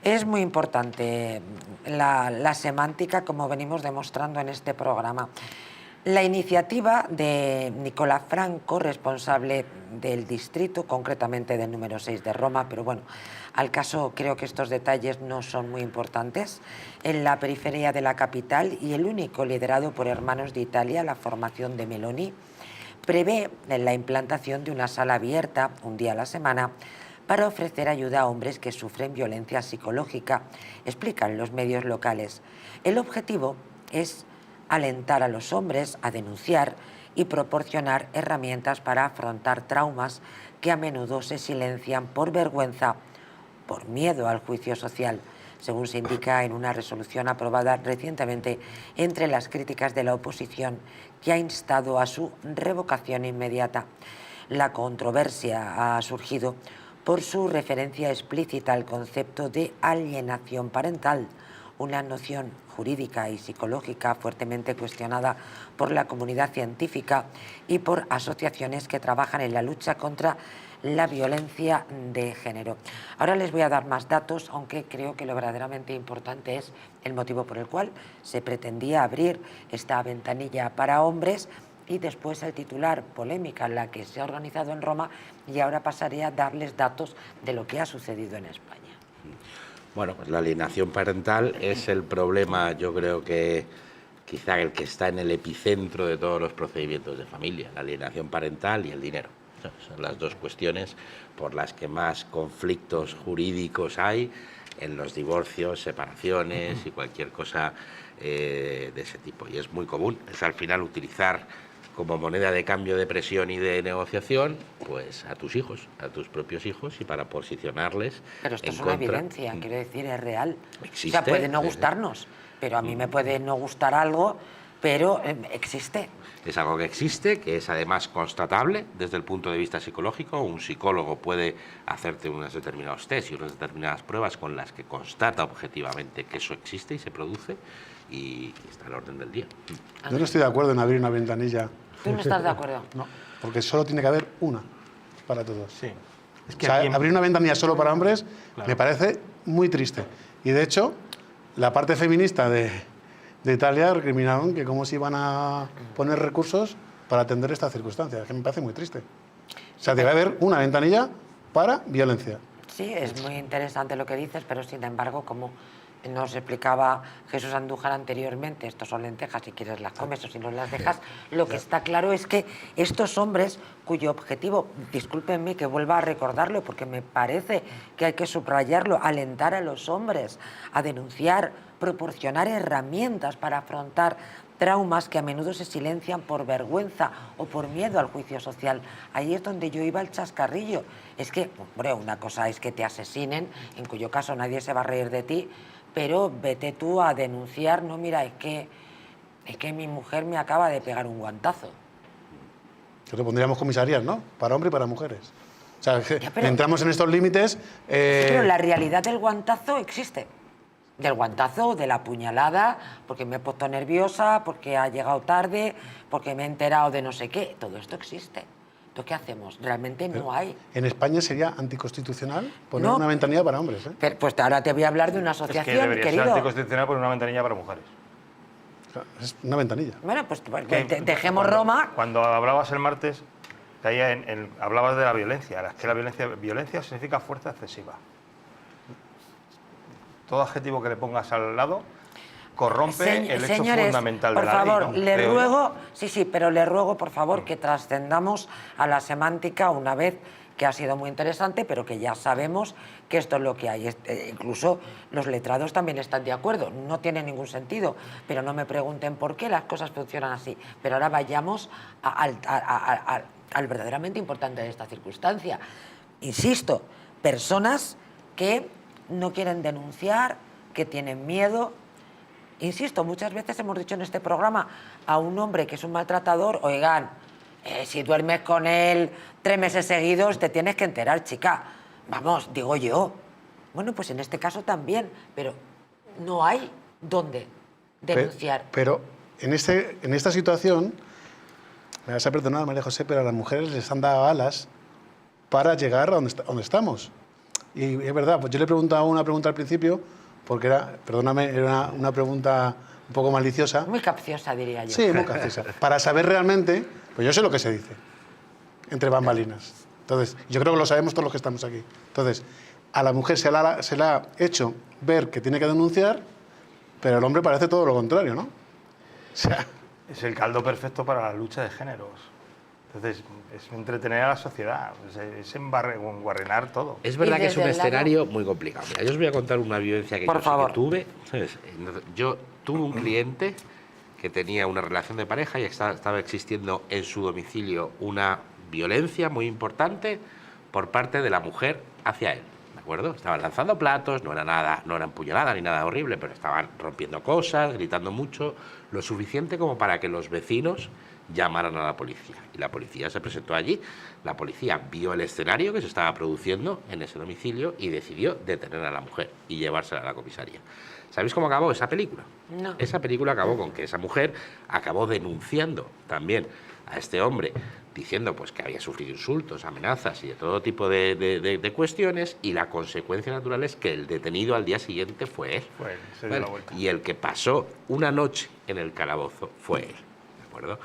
Speaker 1: Es muy importante la semántica, como venimos demostrando en este programa. La iniciativa de Nicola Franco, responsable del distrito, concretamente del número 6 de Roma, pero bueno, al caso creo que estos detalles no son muy importantes, en la periferia de la capital, y el único liderado por Hermanos de Italia, la formación de Meloni, prevé la implantación de una sala abierta un día a la semana para ofrecer ayuda a hombres que sufren violencia psicológica, explican los medios locales. El objetivo es alentar a los hombres a denunciar y proporcionar herramientas para afrontar traumas que a menudo se silencian por vergüenza, por miedo al juicio social, según se indica en una resolución aprobada recientemente entre las críticas de la oposición, que ha instado a su revocación inmediata. La controversia ha surgido por su referencia explícita al concepto de alienación parental, una noción jurídica y psicológica fuertemente cuestionada por la comunidad científica y por asociaciones que trabajan en la lucha contra la violencia de género. Ahora les voy a dar más datos, aunque creo que lo verdaderamente importante es el motivo por el cual se pretendía abrir esta ventanilla para hombres, y después el titular, polémica en la que se ha organizado en Roma, y ahora pasaré a darles datos de lo que ha sucedido en España.
Speaker 3: Bueno, pues la alienación parental es el problema, yo creo que quizá el que está en el epicentro de todos los procedimientos de familia, la alienación parental y el dinero. Son las 2 cuestiones por las que más conflictos jurídicos hay en los divorcios, separaciones y cualquier cosa de ese tipo. Y es muy común, es al final utilizar como moneda de cambio de presión y de negociación, pues a tus hijos, a tus propios hijos, y para posicionarles.
Speaker 1: Pero esto
Speaker 3: en
Speaker 1: es una
Speaker 3: contra.
Speaker 1: evidencia, quiero decir, es real.
Speaker 3: Existe,
Speaker 1: o sea, puede no gustarnos, pero a mí me puede no gustar algo, pero existe.
Speaker 3: Es algo que existe, que es además constatable desde el punto de vista psicológico. Un psicólogo puede hacerte unos determinados test y unas determinadas pruebas con las que constata objetivamente que eso existe y se produce, y está al orden del día.
Speaker 2: Yo no estoy de acuerdo en abrir una ventanilla.
Speaker 1: ¿Tú no estás de acuerdo?
Speaker 2: No, porque solo tiene que haber una para todos.
Speaker 4: Sí. Es que
Speaker 2: O sea,
Speaker 4: aquí
Speaker 2: abrir una ventanilla solo para hombres
Speaker 4: Claro.
Speaker 2: me parece muy triste. Y de hecho, la parte feminista de Italia recriminaron que cómo se iban a poner recursos para atender estas circunstancias, que me parece muy triste. O sea, debe haber una ventanilla para violencia.
Speaker 1: Sí, es muy interesante lo que dices, pero sin embargo, como nos explicaba Jesús Andújar anteriormente, estos son lentejas, si quieres las comes o si no las dejas, lo que está claro es que estos hombres cuyo objetivo, discúlpenme que vuelva a recordarlo porque me parece que hay que subrayarlo, alentar a los hombres a denunciar, proporcionar herramientas para afrontar traumas que a menudo se silencian por vergüenza o por miedo al juicio social. Ahí es donde yo iba al chascarrillo. Es que, hombre, una cosa es que te asesinen, en cuyo caso nadie se va a reír de ti, pero vete tú a denunciar, no, mira, es que mi mujer me acaba de pegar un guantazo.
Speaker 2: Creo que pondríamos comisarías, ¿no? Para hombres y para mujeres. O sea,
Speaker 1: Ya, pero-
Speaker 2: entramos en estos límites.
Speaker 1: Sí, pero la realidad del guantazo existe. Del guantazo, de la puñalada, porque me he puesto nerviosa, porque ha llegado tarde, porque me he enterado de no sé qué. Todo esto existe. Entonces, ¿qué hacemos? Realmente no hay.
Speaker 2: En España sería anticonstitucional poner
Speaker 1: No.
Speaker 2: una ventanilla para hombres, ¿eh?
Speaker 1: Pero, pues ahora te voy a hablar de una
Speaker 4: Es que
Speaker 1: asociación,
Speaker 4: debería ser
Speaker 1: querido.
Speaker 4: anticonstitucional por una ventanilla para mujeres.
Speaker 2: O sea, es una ventanilla.
Speaker 1: Bueno, pues
Speaker 4: Que
Speaker 1: dejemos
Speaker 4: cuando-
Speaker 1: Roma.
Speaker 4: Cuando hablabas el martes, Que ahí hablabas de la violencia. Es que la violencia significa fuerza excesiva. Todo adjetivo que le pongas al lado corrompe el hecho fundamental de la ley.
Speaker 1: Por favor,
Speaker 4: ¿no?
Speaker 1: le ruego, pero le ruego, por favor, que trascendamos a la semántica una vez que ha sido muy interesante, pero que ya sabemos que esto es lo que hay. Incluso los letrados también están de acuerdo, no tiene ningún sentido, pero no me pregunten por qué las cosas funcionan así. Pero ahora vayamos al verdaderamente importante de esta circunstancia. Insisto, personas que no quieren denunciar, que tienen miedo. Insisto, muchas veces hemos dicho en este programa a un hombre que es un maltratador, oigan, si duermes con él 3 meses seguidos te tienes que enterar, chica. Vamos, digo yo. Bueno, pues en este caso también, pero no hay dónde denunciar.
Speaker 2: Pero en esta situación, me vas a perdonar, María José, pero a las mujeres les han dado alas para llegar a donde estamos. Y es verdad, pues yo le preguntaba una pregunta al principio, porque era una pregunta un poco maliciosa.
Speaker 1: Muy capciosa, diría yo.
Speaker 2: Sí, muy capciosa. Para saber realmente, pues yo sé lo que se dice, entre bambalinas. Entonces, yo creo que lo sabemos todos los que estamos aquí. Entonces, a la mujer se le ha hecho ver que tiene que denunciar, pero el hombre parece todo lo contrario, ¿no? O sea,
Speaker 4: es el caldo perfecto para la lucha de géneros. Entonces, es entretener a la sociedad, es enguarrenar todo.
Speaker 3: Es verdad que es un escenario muy complicado. Mira, yo os voy a contar una vivencia que yo tuve. ¿Sabes? Yo tuve un cliente que tenía una relación de pareja y estaba existiendo en su domicilio una violencia muy importante por parte de la mujer hacia él. ¿De acuerdo? Estaban lanzando platos, no era puñalada ni nada horrible, pero estaban rompiendo cosas, gritando mucho, lo suficiente como para que los vecinos llamaran a la policía. Y la policía se presentó allí. La policía vio el escenario que se estaba produciendo en ese domicilio y decidió detener a la mujer y llevársela a la comisaría. ¿Sabéis cómo acabó esa película?
Speaker 1: No.
Speaker 3: Esa película acabó con que esa mujer acabó denunciando también a este hombre, diciendo pues que había sufrido insultos, amenazas y de todo tipo de cuestiones, y la consecuencia natural es que el detenido al día siguiente fue él.
Speaker 4: Se dio la vuelta.
Speaker 3: Y el que pasó una noche en el calabozo fue él. ¿De acuerdo?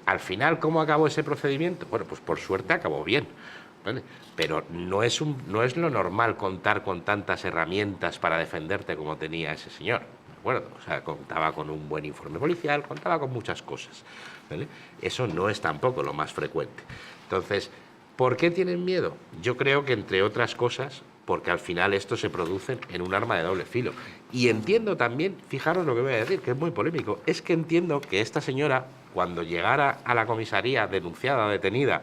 Speaker 3: Al final, ¿cómo acabó ese procedimiento? Bueno, pues por suerte acabó bien, ¿vale? Pero no es lo normal contar con tantas herramientas para defenderte como tenía ese señor, ¿de acuerdo? O sea, contaba con un buen informe policial, contaba con muchas cosas, ¿vale? Eso no es tampoco lo más frecuente. Entonces, ¿por qué tienen miedo? Yo creo que, entre otras cosas, porque al final esto se produce en un arma de doble filo. Y entiendo también, fijaros lo que voy a decir, que es muy polémico, es que entiendo que esta señora, cuando llegara a la comisaría denunciada, detenida,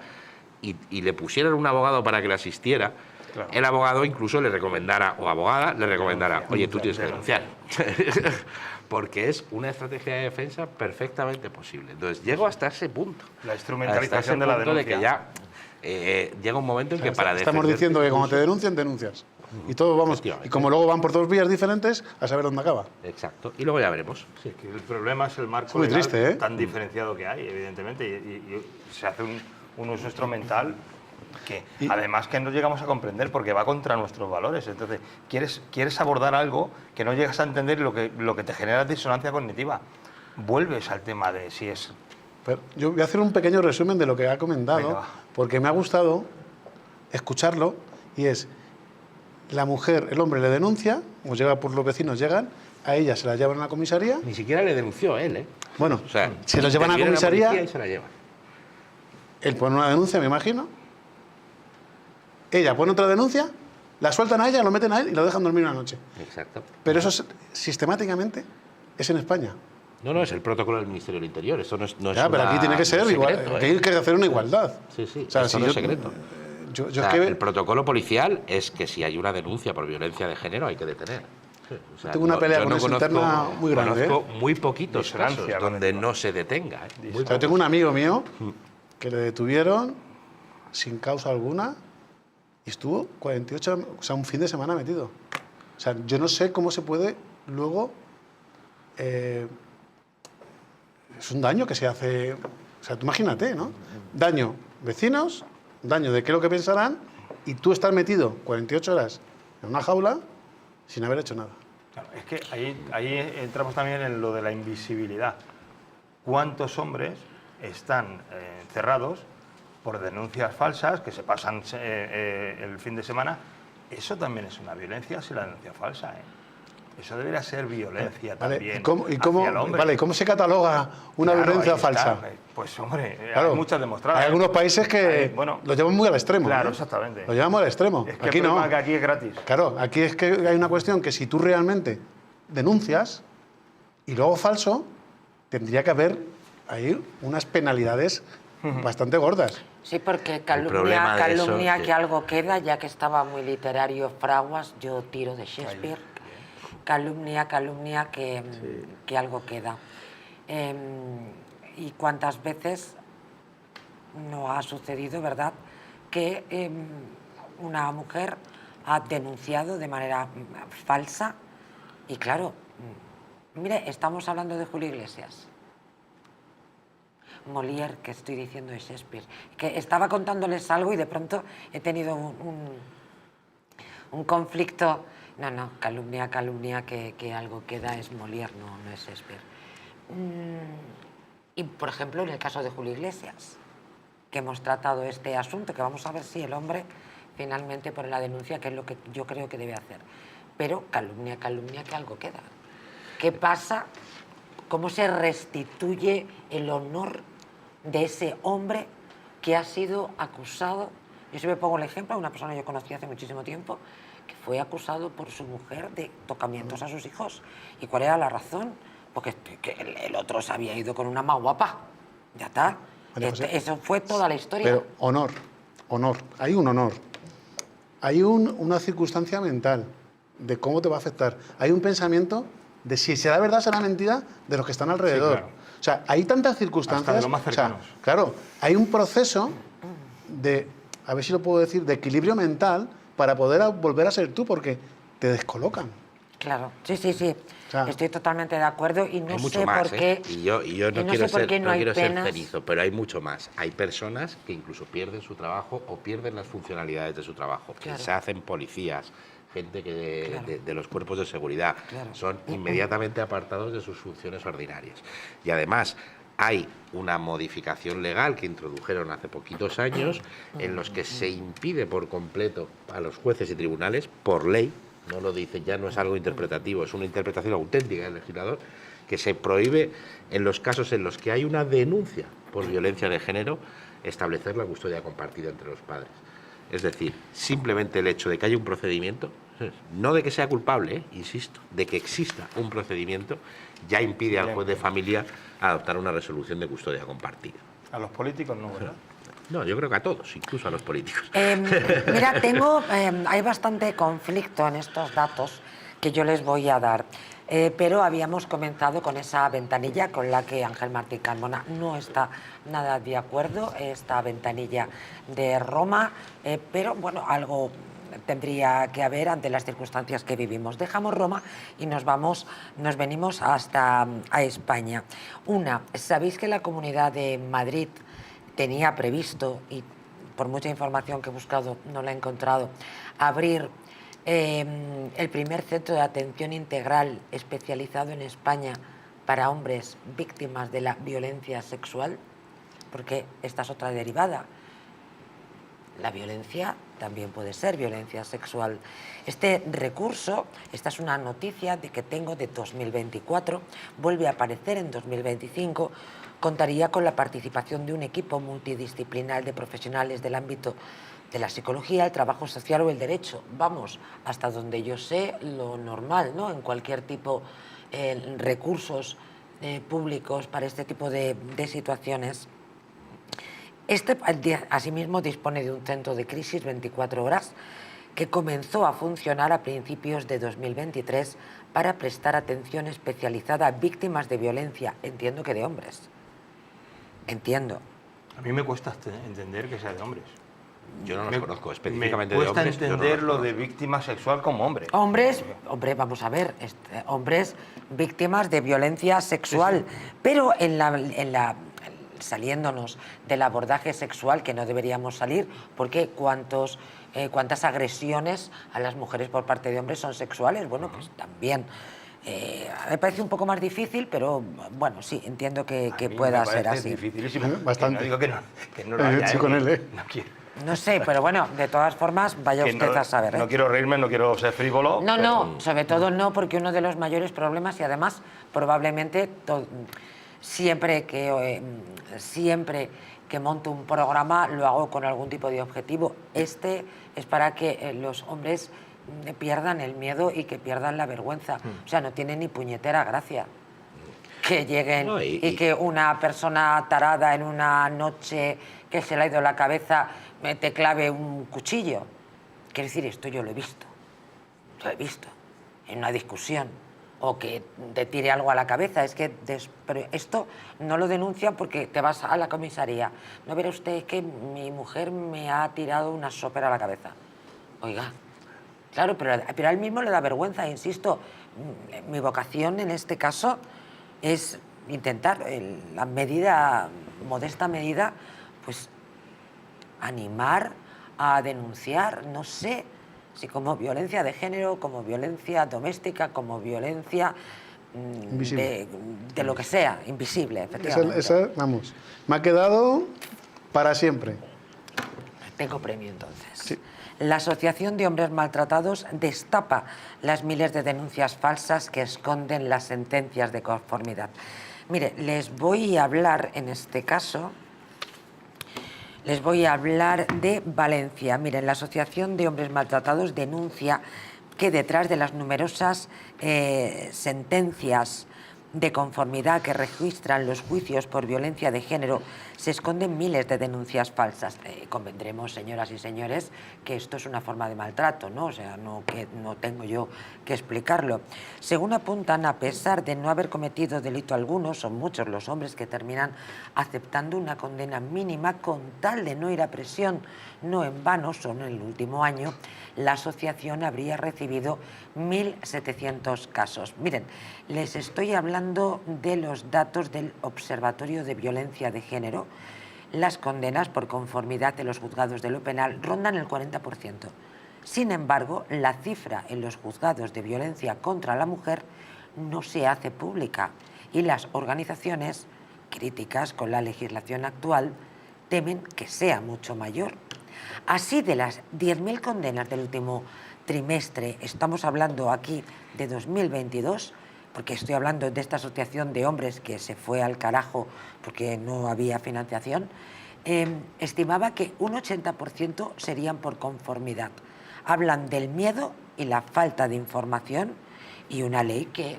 Speaker 3: y le pusieran un abogado para que la asistiera, claro, el abogado incluso le recomendara, o abogada, le recomendara, oye, tú tienes que denunciar. Porque es una estrategia de defensa perfectamente posible. Entonces, llego hasta ese punto.
Speaker 4: La instrumentalización de la denuncia.
Speaker 3: De que ya llega un momento en que para
Speaker 2: estamos diciendo que cuando te denuncian, denuncias. Y todos vamos, y como luego van por 2 vías diferentes, a saber dónde acaba.
Speaker 3: Exacto. Y luego ya veremos.
Speaker 4: Sí, que el problema es el marco
Speaker 2: muy
Speaker 4: legal
Speaker 2: triste,
Speaker 4: tan diferenciado que hay, evidentemente, y se hace un uso instrumental que además que no llegamos a comprender porque va contra nuestros valores. Entonces, quieres abordar algo que no llegas a entender, lo que te genera disonancia cognitiva. Vuelves al tema de si es...
Speaker 2: Pero yo voy a hacer un pequeño resumen de lo que ha comentado, porque me ha gustado escucharlo, y es: la mujer, el hombre le denuncia, o llega por los vecinos, llegan, a ella se la llevan a la comisaría.
Speaker 3: Ni siquiera le denunció él, ¿eh?
Speaker 2: Bueno,
Speaker 3: o sea,
Speaker 2: se los llevan a la comisaría,
Speaker 3: y se la llevan.
Speaker 2: Él pone una denuncia, me imagino, ella pone otra denuncia, la sueltan a ella, lo meten a él y lo dejan dormir una noche.
Speaker 3: Exacto.
Speaker 2: Pero eso sistemáticamente es en España.
Speaker 3: No, es el protocolo del Ministerio del Interior. Esto no es
Speaker 2: pero aquí tiene que ser igual,
Speaker 3: secreto,
Speaker 2: hay que hacer una igualdad.
Speaker 3: Sí, sí,
Speaker 2: o sea,
Speaker 3: eso no es secreto. El protocolo policial es que si hay una denuncia por violencia de género hay que detener. O sea,
Speaker 2: tengo una pelea con eso interna muy grande.
Speaker 3: Conozco muy poquitos casos donde no se detenga.
Speaker 2: Yo tengo un amigo mío que le detuvieron sin causa alguna y estuvo 48, o sea, un fin de semana metido. O sea, yo no sé cómo se puede luego... es un daño que se hace... O sea, tú imagínate, ¿no? Daño vecinos, daño de qué es lo que pensarán, y tú estás metido 48 horas en una jaula sin haber hecho nada.
Speaker 4: Claro, es que ahí entramos también en lo de la invisibilidad. ¿Cuántos hombres están encerrados por denuncias falsas que se pasan el fin de semana, eso también es una violencia si la denuncia es falsa, ¿eh? Eso debería ser violencia también.
Speaker 2: ¿Y cómo se cataloga una violencia falsa?
Speaker 4: Pues hombre,
Speaker 2: Claro,
Speaker 4: hay muchas demostradas.
Speaker 2: Hay algunos países que lo llevan muy al extremo.
Speaker 4: Claro,
Speaker 2: ¿eh?
Speaker 4: exactamente.
Speaker 2: Lo llevamos al extremo.
Speaker 4: Es que
Speaker 2: aquí
Speaker 4: el problema
Speaker 2: no.
Speaker 4: es que aquí es gratis.
Speaker 2: Claro, aquí es que hay una cuestión que si tú realmente denuncias y luego falso, tendría que haber ahí unas penalidades bastante gordas.
Speaker 1: Sí, porque
Speaker 3: problema de eso
Speaker 1: calumnia
Speaker 3: que-
Speaker 1: que algo queda, ya que estaba muy literario Fraguas, yo tiro de Shakespeare. Calumnia que algo queda. Y cuántas veces no ha sucedido, ¿verdad?, que una mujer ha denunciado de manera falsa y claro, mire, estamos hablando de Julio Iglesias. Molière, que estoy diciendo de Shakespeare, que estaba contándoles algo y de pronto he tenido un conflicto. No, calumnia que algo queda es Molière, no es Shakespeare. Y por ejemplo, en el caso de Julio Iglesias, que hemos tratado este asunto, que vamos a ver si el hombre finalmente pone la denuncia, que es lo que yo creo que debe hacer. Pero calumnia que algo queda. ¿Qué pasa? ¿Cómo se restituye el honor de ese hombre que ha sido acusado? Yo siempre pongo el ejemplo de una persona que yo conocí hace muchísimo tiempo, que fue acusado por su mujer de tocamientos a sus hijos. ¿Y cuál era la razón? Porque que el otro se había ido con una más guapa. Ya está.
Speaker 2: María José,
Speaker 1: Eso fue toda la historia.
Speaker 2: Pero honor. Hay un honor. Hay una circunstancia mental de cómo te va a afectar. Hay un pensamiento de si será verdad o será mentira de los que están alrededor.
Speaker 4: Sí, claro.
Speaker 2: O sea, hay tantas circunstancias.
Speaker 4: Hasta de los más
Speaker 2: o sea,
Speaker 4: cercanos.
Speaker 2: claro, hay un proceso de, a ver si lo puedo decir, de equilibrio mental para poder volver a ser tú, porque te descolocan.
Speaker 1: Claro, sí.
Speaker 2: sea,
Speaker 1: Estoy totalmente de acuerdo y no
Speaker 3: Hay mucho
Speaker 1: sé
Speaker 3: más,
Speaker 1: por qué.
Speaker 3: Y yo no,
Speaker 1: no
Speaker 3: quiero
Speaker 1: sé por
Speaker 3: ser,
Speaker 1: qué no hay
Speaker 3: quiero ser
Speaker 1: penas.
Speaker 3: cenizo, pero hay mucho más. Hay personas que incluso pierden su trabajo o pierden las funcionalidades de su trabajo, que
Speaker 1: Claro.
Speaker 3: se hacen policías, gente que
Speaker 1: Claro.
Speaker 3: de los cuerpos de seguridad,
Speaker 1: Claro.
Speaker 3: son inmediatamente apartados de sus funciones ordinarias. Y además hay una modificación legal que introdujeron hace poquitos años en los que se impide por completo a los jueces y tribunales, por ley, no lo dice, ya no es algo interpretativo, es una interpretación auténtica del legislador, que se prohíbe en los casos en los que hay una denuncia por violencia de género establecer la custodia compartida entre los padres. Es decir, simplemente el hecho de que haya un procedimiento, no de que sea culpable, insisto, de que exista un procedimiento, ya impide al juez de familia adoptar una resolución de custodia compartida.
Speaker 4: A los políticos no, ¿verdad?
Speaker 3: No, yo creo que a todos, incluso a los políticos.
Speaker 1: Mira, hay bastante conflicto en estos datos que yo les voy a dar, pero habíamos comenzado con esa ventanilla con la que Ángel Martín Carmona no está nada de acuerdo, esta ventanilla de Roma, pero bueno, algo tendría que haber ante las circunstancias que vivimos. Dejamos Roma y nos venimos hasta a España. ¿Sabéis que la Comunidad de Madrid tenía previsto, y por mucha información que he buscado no la he encontrado, abrir el primer centro de atención integral especializado en España para hombres víctimas de la violencia sexual? Porque esta es otra derivada. La violencia también puede ser violencia sexual. Este recurso, esta es una noticia que tengo de 2024, vuelve a aparecer en 2025, contaría con la participación de un equipo multidisciplinar de profesionales del ámbito de la psicología, el trabajo social o el derecho. Vamos, hasta donde yo sé, lo normal, ¿no? En cualquier tipo de recursos públicos para este tipo de situaciones. Este, asimismo, dispone de un centro de crisis 24 horas que comenzó a funcionar a principios de 2023 para prestar atención especializada a víctimas de violencia, entiendo que de hombres. Entiendo.
Speaker 4: A mí me cuesta entender que sea de hombres.
Speaker 3: Yo no los conozco específicamente de
Speaker 4: me cuesta
Speaker 3: hombres. yo no
Speaker 4: entender
Speaker 3: los
Speaker 4: lo
Speaker 3: conozco.
Speaker 4: de víctima sexual como hombre.
Speaker 1: Hombre, vamos a ver, hombres víctimas de violencia sexual, pero saliéndonos del abordaje sexual, que no deberíamos salir, porque cuántas agresiones a las mujeres por parte de hombres son sexuales. Bueno, pues también Me parece un poco más difícil, pero bueno, sí, entiendo que
Speaker 4: A mí
Speaker 1: pueda
Speaker 4: me
Speaker 1: ser
Speaker 4: parece
Speaker 1: así.
Speaker 4: dificilísimo.
Speaker 2: Bastante.
Speaker 4: Que no digo que no lo haya,
Speaker 2: Estoy con él, ¿eh?
Speaker 4: No quiero.
Speaker 1: No sé, pero bueno, de todas formas, vaya
Speaker 4: Que
Speaker 1: usted
Speaker 4: no,
Speaker 1: a saber. ¿eh?
Speaker 4: no quiero reírme, no quiero ser frívolo.
Speaker 1: No,
Speaker 4: pero-
Speaker 1: no, sobre todo no, porque uno de los mayores problemas, y además probablemente siempre que monto un programa lo hago con algún tipo de objetivo. Este es para que los hombres pierdan el miedo y que pierdan la vergüenza. O sea, no tiene ni puñetera gracia que lleguen
Speaker 3: No,
Speaker 1: y que una persona tarada en una noche que se le ha ido la cabeza te clave un cuchillo. Quiero decir, esto yo lo he visto en una discusión, o que te tire algo a la cabeza. Es que pero esto no lo denuncian porque te vas a la comisaría. No verá usted, es que mi mujer me ha tirado una sopera a la cabeza. Oiga, claro, pero a él mismo le da vergüenza, insisto. Mi vocación en este caso es intentar, en la medida, modesta medida, pues animar a denunciar, no sé, si como violencia de género, como violencia doméstica, como violencia
Speaker 2: Invisible.
Speaker 1: de lo que sea, invisible, efectivamente.
Speaker 2: Esa, vamos, me ha quedado para siempre.
Speaker 1: Tengo premio entonces.
Speaker 2: Sí.
Speaker 1: La Asociación de Hombres Maltratados destapa las miles de denuncias falsas que esconden las sentencias de conformidad. Mire, les voy a hablar en este caso, les voy a hablar de Valencia. Miren, la Asociación de Hombres Maltratados denuncia que detrás de las numerosas sentencias de conformidad que registran los juicios por violencia de género se esconden miles de denuncias falsas. Convendremos, señoras y señores, que esto es una forma de maltrato, ¿no? O sea, no tengo yo que explicarlo. Según apuntan, a pesar de no haber cometido delito alguno, son muchos los hombres que terminan aceptando una condena mínima con tal de no ir a prisión. No en vano, solo en el último año, la asociación habría recibido 1.700 casos. Miren, les estoy hablando de los datos del Observatorio de Violencia de Género. Las condenas por conformidad de los juzgados de lo penal rondan el 40%. Sin embargo, la cifra en los juzgados de violencia contra la mujer no se hace pública y las organizaciones críticas con la legislación actual temen que sea mucho mayor. Así, de las 10.000 condenas del último trimestre, estamos hablando aquí de 2022, porque estoy hablando de esta asociación de hombres que se fue al carajo porque no había financiación, estimaba que un 80% serían por conformidad. Hablan del miedo y la falta de información y una ley que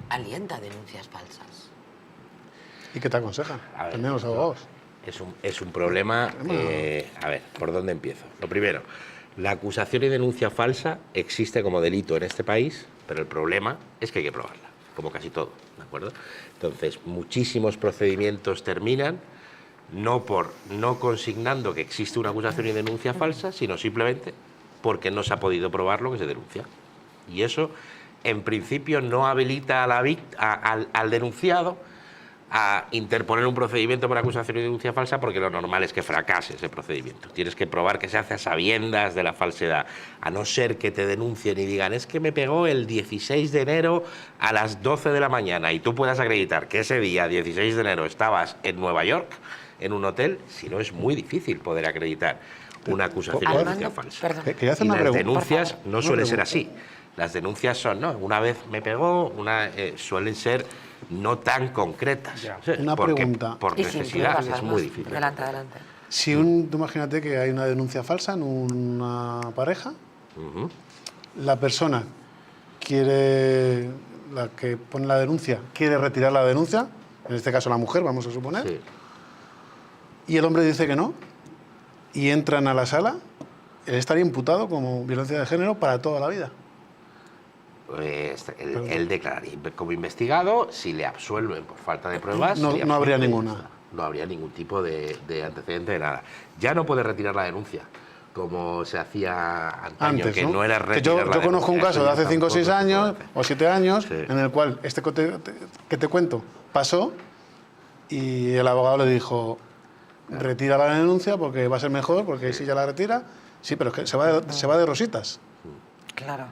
Speaker 1: alienta denuncias falsas.
Speaker 2: ¿Y qué te aconsejan?
Speaker 3: A ver,
Speaker 2: También los abogados.
Speaker 3: Es un problema. A ver, ¿por dónde empiezo? Lo primero, la acusación y denuncia falsa existe como delito en este país, pero el problema es que hay que probarla, como casi todo, ¿de acuerdo? Entonces, muchísimos procedimientos terminan no consignando que existe una acusación y denuncia falsa, sino simplemente porque no se ha podido probar lo que se denuncia. Y eso, en principio, no habilita al denunciado a interponer un procedimiento por acusación y denuncia falsa, porque lo normal es que fracase ese procedimiento. Tienes que probar que se hace a sabiendas de la falsedad, a no ser que te denuncien y digan es que me pegó el 16 de enero a las 12 de la mañana y tú puedas acreditar que ese día, 16 de enero, estabas en Nueva York, en un hotel. Si no, es muy difícil poder acreditar una acusación y denuncia falsa.
Speaker 2: Quería hacer
Speaker 3: Y
Speaker 2: una
Speaker 3: las
Speaker 2: pregunta.
Speaker 3: denuncias no suelen ser
Speaker 2: pregunta.
Speaker 3: así. Las denuncias son, no, una vez me pegó, suelen ser no tan concretas.
Speaker 4: Ya.
Speaker 2: Una
Speaker 3: Porque
Speaker 2: pregunta.
Speaker 3: por
Speaker 1: Y sin
Speaker 3: necesidad
Speaker 1: pruebas,
Speaker 3: es muy
Speaker 1: además.
Speaker 3: difícil.
Speaker 1: Adelante, adelante.
Speaker 2: Si tú imagínate que hay una denuncia falsa en una pareja,
Speaker 3: Ujú.
Speaker 2: la persona quiere, la que pone la denuncia, quiere retirar la denuncia, en este caso la mujer, vamos a suponer,
Speaker 3: Sí.
Speaker 2: y el hombre dice que no, y entran a la sala, él estaría imputado como violencia de género para toda la vida.
Speaker 3: Pues él declararía como investigado. Si le absuelven por falta de pruebas,
Speaker 2: No-
Speaker 3: sería
Speaker 2: no habría
Speaker 3: absoluto.
Speaker 2: ninguna.
Speaker 3: No habría ningún tipo de antecedente de nada. Ya no puede retirar la denuncia, como se hacía antaño,
Speaker 2: Antes,
Speaker 3: que
Speaker 2: ¿no?
Speaker 3: no era
Speaker 2: Que
Speaker 3: retirar
Speaker 2: yo conozco un caso de hace 5 o 6 años o 7 años
Speaker 3: Sí.
Speaker 2: en el cual que te cuento pasó y el abogado le dijo retira la denuncia porque va a ser mejor, porque si ya la retira, sí, pero es que se va de rositas.
Speaker 1: Claro.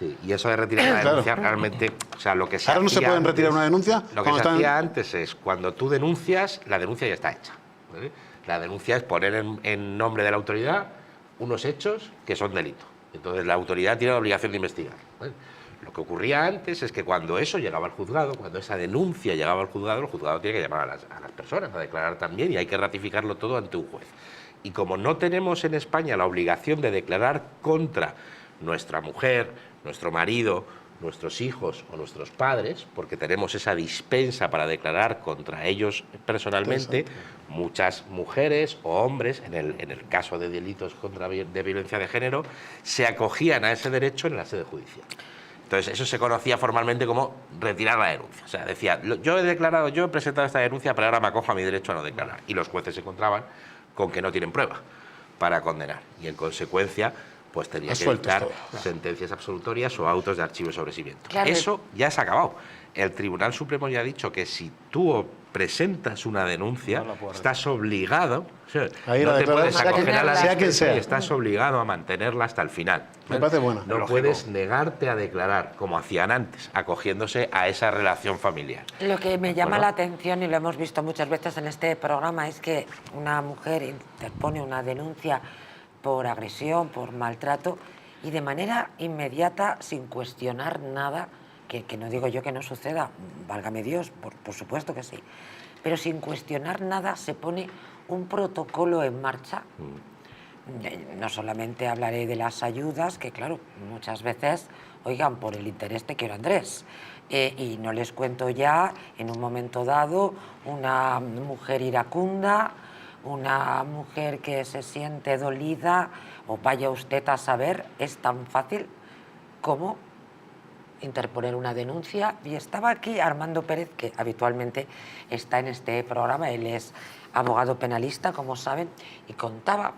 Speaker 3: Sí, y eso de retirar la denuncia realmente, o sea, lo que se
Speaker 2: Ahora no se
Speaker 3: hacía
Speaker 2: pueden retirar
Speaker 3: antes-
Speaker 2: una denuncia
Speaker 3: Lo que
Speaker 2: cuando
Speaker 3: se
Speaker 2: están...
Speaker 3: hacía antes es, cuando tú denuncias, la denuncia ya está hecha. ¿Vale? La denuncia es poner en nombre de la autoridad unos hechos que son delito. Entonces la autoridad tiene la obligación de investigar. ¿Vale? Lo que ocurría antes es que cuando eso llegaba al juzgado, cuando esa denuncia llegaba al juzgado, el juzgado tiene que llamar a las personas a declarar también y hay que ratificarlo todo ante un juez. Y como no tenemos en España la obligación de declarar contra nuestra mujer, nuestro marido, nuestros hijos o nuestros padres, porque tenemos esa dispensa para declarar contra ellos personalmente, muchas mujeres o hombres, en el caso de delitos de violencia de género, se acogían a ese derecho en la sede judicial. Entonces, eso se conocía formalmente como retirar la denuncia. O sea, decía, yo he presentado esta denuncia, pero ahora me acojo a mi derecho a no declarar. Y los jueces se encontraban con que no tienen prueba para condenar. Y en consecuencia, pues tenía que dictar sentencias absolutorias o autos de archivo y sobreseimiento.
Speaker 1: Claro.
Speaker 3: Eso ya se ha acabado. El Tribunal Supremo ya ha dicho que si tú presentas una denuncia,
Speaker 4: No la puedes
Speaker 3: estás obligado, o sea,
Speaker 2: A ir
Speaker 3: no
Speaker 2: a
Speaker 3: te
Speaker 2: declarar,
Speaker 3: puedes acoger a la
Speaker 2: sea quien
Speaker 3: dispensa y
Speaker 2: sea.
Speaker 3: estás obligado a mantenerla hasta el final.
Speaker 2: Me parece buena.
Speaker 3: No
Speaker 4: Lógico.
Speaker 3: puedes negarte a declarar, como hacían antes, acogiéndose a esa relación familiar.
Speaker 1: Lo que me llama
Speaker 3: Bueno.
Speaker 1: la atención, y lo hemos visto muchas veces en este programa, es que una mujer interpone una denuncia por agresión, por maltrato, y de manera inmediata, sin cuestionar nada, que no digo yo que no suceda, válgame Dios, por supuesto que sí, pero sin cuestionar nada se pone un protocolo en marcha. No solamente hablaré de las ayudas, que claro, muchas veces, oigan, por el interés te quiero Andrés. Y no les cuento ya, en un momento dado, una mujer iracunda, una mujer que se siente dolida, o vaya usted a saber, es tan fácil como interponer una denuncia. Y estaba aquí Armando Pérez, que habitualmente está en este programa, él es abogado penalista, como saben, y contaba,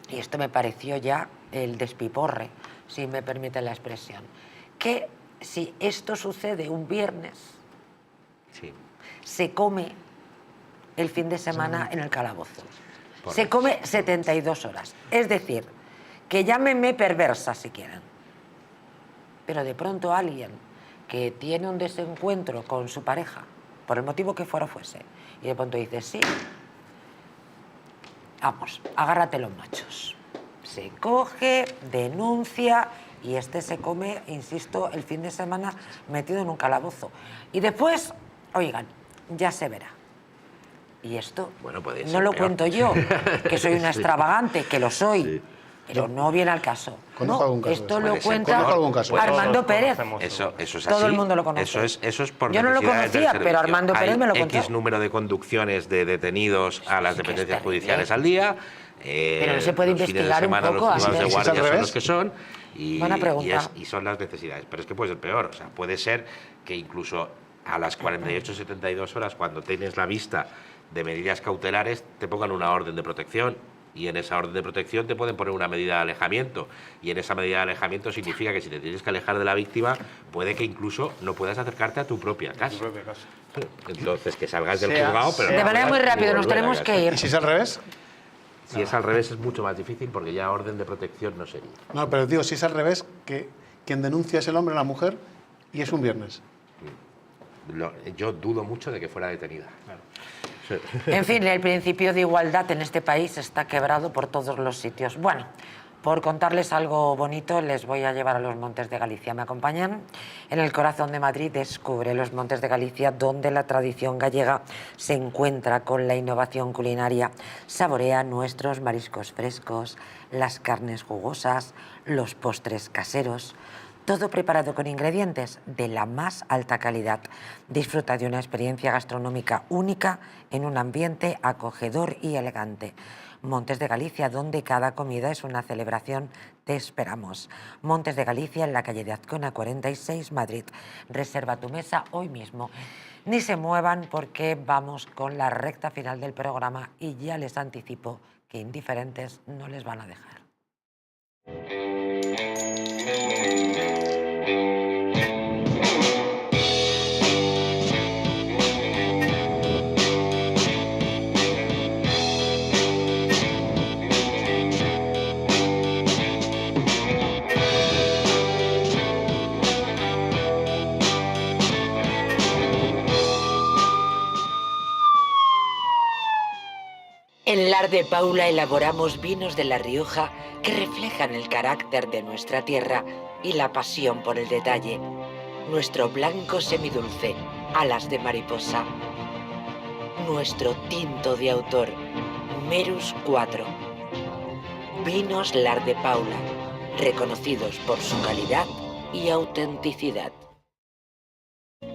Speaker 1: y esto me pareció ya el despiporre, si me permite la expresión, que si esto sucede un viernes,
Speaker 3: Sí.
Speaker 1: se come el fin de semana en el calabozo.
Speaker 3: Correcto.
Speaker 1: Se come 72 horas. Es decir, que llámenme perversa si quieren, pero de pronto alguien que tiene un desencuentro con su pareja, por el motivo que fuese, y de pronto dice, sí, vamos, agárrate los machos. Se coge, denuncia, y este se come, insisto, el fin de semana metido en un calabozo. Y después, oigan, ya se verá. Y esto
Speaker 3: Bueno, puede
Speaker 1: no
Speaker 3: ser
Speaker 1: lo
Speaker 3: peor.
Speaker 1: cuento yo, que soy una
Speaker 3: Sí.
Speaker 1: extravagante, que lo soy,
Speaker 3: Sí.
Speaker 1: pero no viene al caso.
Speaker 2: Conozco
Speaker 1: No,
Speaker 2: algún caso
Speaker 1: esto
Speaker 2: de
Speaker 1: lo
Speaker 3: eso. Puede ser
Speaker 1: cuenta
Speaker 2: Conozco algún caso.
Speaker 1: Armando
Speaker 4: Todos
Speaker 1: Pérez.
Speaker 4: conocemos.
Speaker 3: Eso es así.
Speaker 1: Todo el mundo lo conoce.
Speaker 3: Eso es por
Speaker 1: Yo no lo
Speaker 3: necesidades del
Speaker 1: conocía, pero
Speaker 3: servicio.
Speaker 1: Armando Pérez
Speaker 3: Hay
Speaker 1: me lo contó.
Speaker 3: X número de conducciones de detenidos a las
Speaker 1: Sí, que es
Speaker 3: dependencias
Speaker 1: terrible.
Speaker 3: judiciales al día.
Speaker 1: Pero no se puede
Speaker 3: los fines de
Speaker 1: investigar un
Speaker 3: semana,
Speaker 1: poco
Speaker 3: los juzgados de
Speaker 1: antes.
Speaker 2: ¿Y si es al
Speaker 3: guardia son
Speaker 2: revés?
Speaker 3: los que son. Y,
Speaker 1: Buena pregunta.
Speaker 3: y son las necesidades. Pero es que puede ser peor. O sea, puede ser que incluso a las 48 72 horas, cuando tienes la vista de medidas cautelares, te pongan una orden de protección. Y en esa orden de protección te pueden poner una medida de alejamiento. Y en esa medida de alejamiento significa que si te tienes que alejar de la víctima, puede que incluso no puedas acercarte a tu propia casa.
Speaker 4: Tu propia casa.
Speaker 3: Entonces, que salgas del
Speaker 4: Sea-
Speaker 3: juzgado, pero
Speaker 4: De
Speaker 3: no
Speaker 1: manera
Speaker 3: puedas
Speaker 1: muy
Speaker 3: ni
Speaker 1: rápido, nos
Speaker 3: volver a
Speaker 1: tenemos
Speaker 3: casa.
Speaker 1: que ir.
Speaker 2: ¿Y si es al revés?
Speaker 3: Si es al revés es mucho más difícil porque ya orden de protección no sería.
Speaker 2: No, pero digo, si es al revés, que quien denuncia es el hombre o la mujer y es un viernes.
Speaker 3: Yo dudo mucho de que fuera detenida. Sí.
Speaker 1: En fin, el principio de igualdad en este país está quebrado por todos los sitios. Bueno, por contarles algo bonito, les voy a llevar a los Montes de Galicia. ¿Me acompañan? En el corazón de Madrid descubre los Montes de Galicia, donde la tradición gallega se encuentra con la innovación culinaria. Saborea nuestros mariscos frescos, las carnes jugosas, los postres caseros. Todo preparado con ingredientes de la más alta calidad. Disfruta de una experiencia gastronómica única en un ambiente acogedor y elegante. Montes de Galicia, donde cada comida es una celebración. Te esperamos. Montes de Galicia, en la calle de Azcona 46, Madrid. Reserva tu mesa hoy mismo. Ni se muevan porque vamos con la recta final del programa y ya les anticipo que indiferentes no les van a dejar. En Lar de Paula elaboramos vinos de La Rioja que reflejan el carácter de nuestra tierra y la pasión por el detalle. Nuestro blanco semidulce, alas de mariposa. Nuestro tinto de autor, Merus 4. Vinos Lar de Paula, reconocidos por su calidad y autenticidad.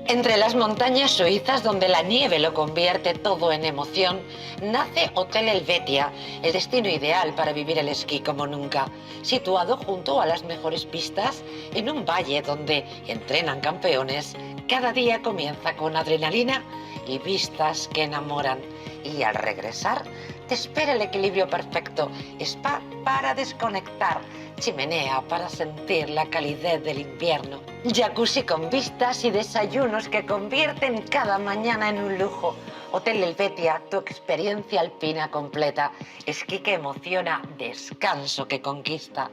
Speaker 1: Entre las montañas suizas, donde la nieve lo convierte todo en emoción, nace Hotel Helvetia, el destino ideal para vivir el esquí como nunca. Situado junto a las mejores pistas, en un valle donde entrenan campeones, cada día comienza con adrenalina y vistas que enamoran. Y al regresar, te espera el equilibrio perfecto, spa para desconectar, chimenea para sentir la calidez del invierno, jacuzzi con vistas y desayunos que convierten cada mañana en un lujo. Hotel Helvetia, tu experiencia alpina completa, esquí que emociona, descanso que conquista.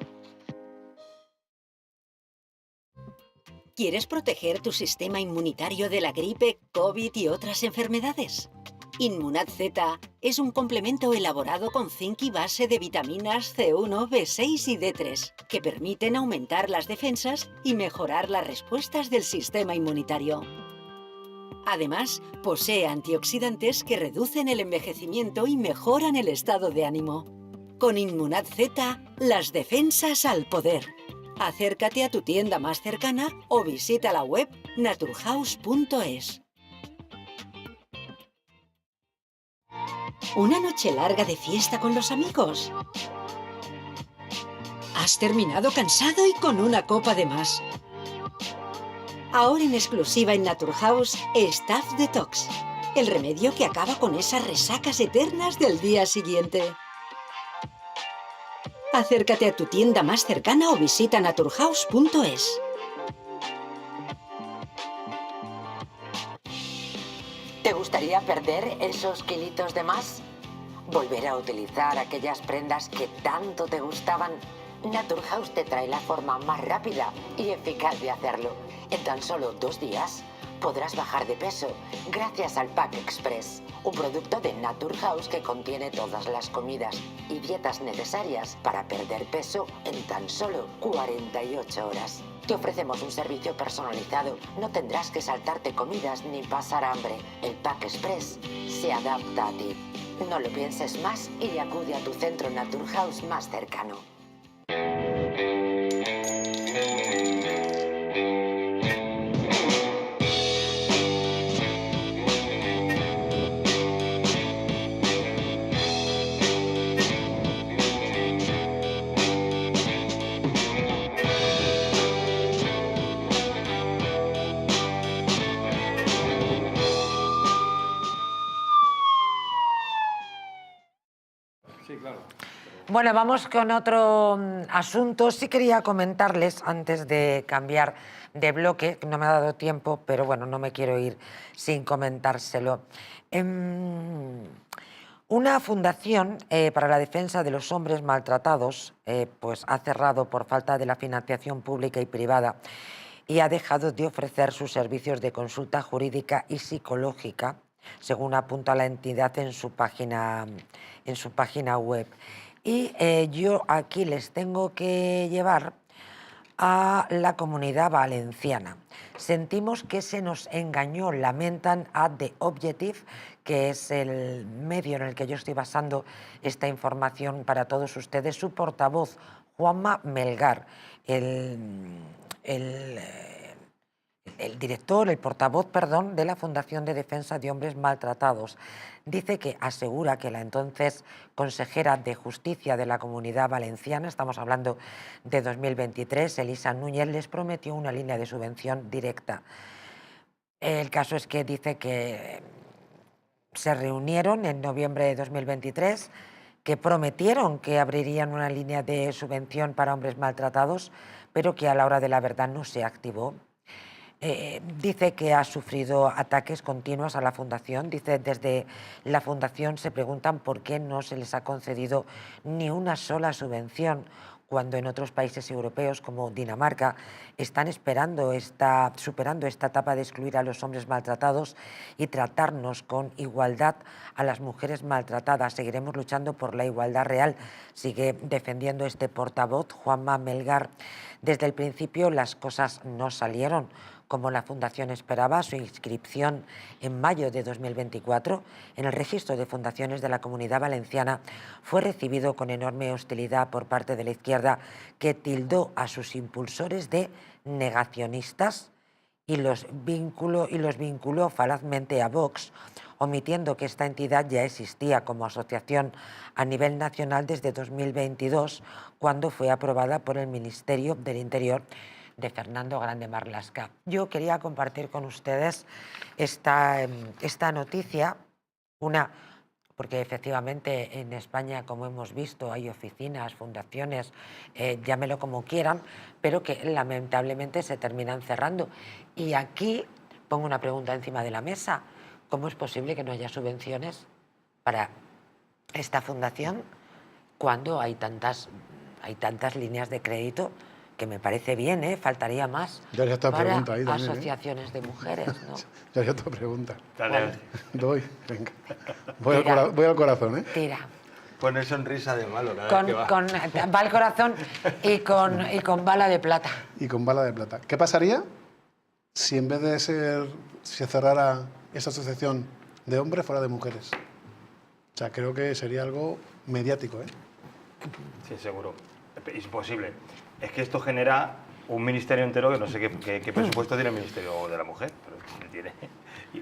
Speaker 7: ¿Quieres proteger tu sistema inmunitario de la gripe, COVID y otras enfermedades? Inmunad Z es un complemento elaborado con zinc y base de vitaminas C1, B6 y D3 que permiten aumentar las defensas y mejorar las respuestas del sistema inmunitario. Además, posee antioxidantes que reducen el envejecimiento y mejoran el estado de ánimo. Con Inmunad Z, las defensas al poder. Acércate a tu tienda más cercana o visita la web naturhaus.es. ¿Una noche larga de fiesta con los amigos? ¿Has terminado cansado y con una copa de más? Ahora en exclusiva en Naturhaus, Staff Detox, el remedio que acaba con esas resacas eternas del día siguiente. Acércate a tu tienda más cercana o visita naturhaus.es.
Speaker 1: ¿Te gustaría perder esos kilitos de más? ¿Volver a utilizar aquellas prendas que tanto te gustaban? Naturhaus te trae la forma más rápida y eficaz de hacerlo. En tan solo 2 días podrás bajar de peso gracias al Pack Express, un producto de Naturhaus que contiene todas las comidas y dietas necesarias para perder peso en tan solo 48 horas. Te ofrecemos un servicio personalizado. No tendrás que saltarte comidas ni pasar hambre. El Pack Express se adapta a ti. No lo pienses más y acude a tu centro Naturhaus más cercano. Bueno, vamos con otro asunto. Sí quería comentarles, antes de cambiar de bloque, no me ha dado tiempo, pero bueno, no me quiero ir sin comentárselo. Una fundación para la defensa de los hombres maltratados pues ha cerrado por falta de la financiación pública y privada y ha dejado de ofrecer sus servicios de consulta jurídica y psicológica, según apunta la entidad en su página web. Y yo aquí les tengo que llevar a la Comunidad Valenciana. Sentimos que se nos engañó, lamentan a The Objective, que es el medio en el que yo estoy basando esta información para todos ustedes. Su portavoz, Juanma Melgar, el portavoz, de la Fundación de Defensa de Hombres Maltratados, dice que asegura que la entonces consejera de Justicia de la Comunidad Valenciana, estamos hablando de 2023, Elisa Núñez, les prometió una línea de subvención directa. El caso es que dice que se reunieron en noviembre de 2023, que prometieron que abrirían una línea de subvención para hombres maltratados, pero que a la hora de la verdad no se activó. Dice que ha sufrido ataques continuos a la Fundación. Dice, desde la Fundación se preguntan por qué no se les ha concedido ni una sola subvención, cuando en otros países europeos como Dinamarca están superando esta etapa de excluir a los hombres maltratados y tratarnos con igualdad a las mujeres maltratadas. Seguiremos luchando por la igualdad real, sigue defendiendo este portavoz, Juanma Melgar. Desde el principio las cosas no salieron como la Fundación esperaba. Su inscripción en mayo de 2024 en el registro de fundaciones de la Comunidad Valenciana fue recibido con enorme hostilidad por parte de la izquierda, que tildó a sus impulsores de negacionistas y los vinculó falazmente a Vox, omitiendo que esta entidad ya existía como asociación a nivel nacional desde 2022, cuando fue aprobada por el Ministerio del Interior de Fernando Grande Marlaska. Yo quería compartir con ustedes esta noticia, porque efectivamente en España, como hemos visto, hay oficinas, fundaciones, llámelo como quieran, pero que lamentablemente se terminan cerrando. Y aquí pongo una pregunta encima de la mesa: ¿cómo es posible que no haya subvenciones para esta fundación cuando hay tantas líneas de crédito? Que me parece bien, faltaría más para
Speaker 2: ahí también,
Speaker 1: asociaciones de mujeres, ¿no?
Speaker 2: Ya hay otra pregunta.
Speaker 4: Dale.
Speaker 2: Doy, venga. Voy al corazón, ¿eh?
Speaker 1: Tira.
Speaker 4: Pone sonrisa de malo cada vez que va.
Speaker 1: Va al corazón y con bala de plata.
Speaker 2: Y con bala de plata. ¿Qué pasaría si en vez de se cerrara esa asociación de hombres fuera de mujeres? O sea, creo que sería algo mediático, ¿eh?
Speaker 4: Sí, seguro. Es posible. Es que esto genera un ministerio entero que no sé qué presupuesto tiene el Ministerio de la Mujer, pero tiene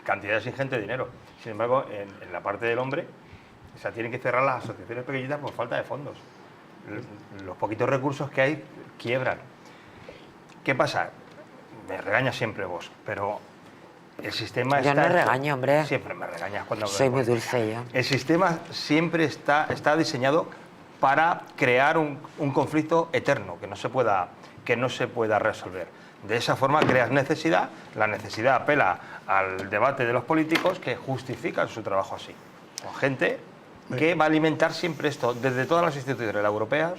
Speaker 4: cantidades ingentes de dinero. Sin embargo, en la parte del hombre, o sea, tienen que cerrar las asociaciones pequeñitas por falta de fondos. Los poquitos recursos que hay quiebran. ¿Qué pasa? Me regaña siempre vos, pero el sistema está...
Speaker 1: Yo no regaño, hombre.
Speaker 4: Siempre me regañas cuando...
Speaker 1: Soy muy dulce yo.
Speaker 4: El sistema siempre está diseñado para crear un conflicto eterno que no se pueda resolver. De esa forma creas necesidad, la necesidad apela al debate de los políticos que justifican su trabajo así. Con gente que va a alimentar siempre esto, desde todas las instituciones, las europeas,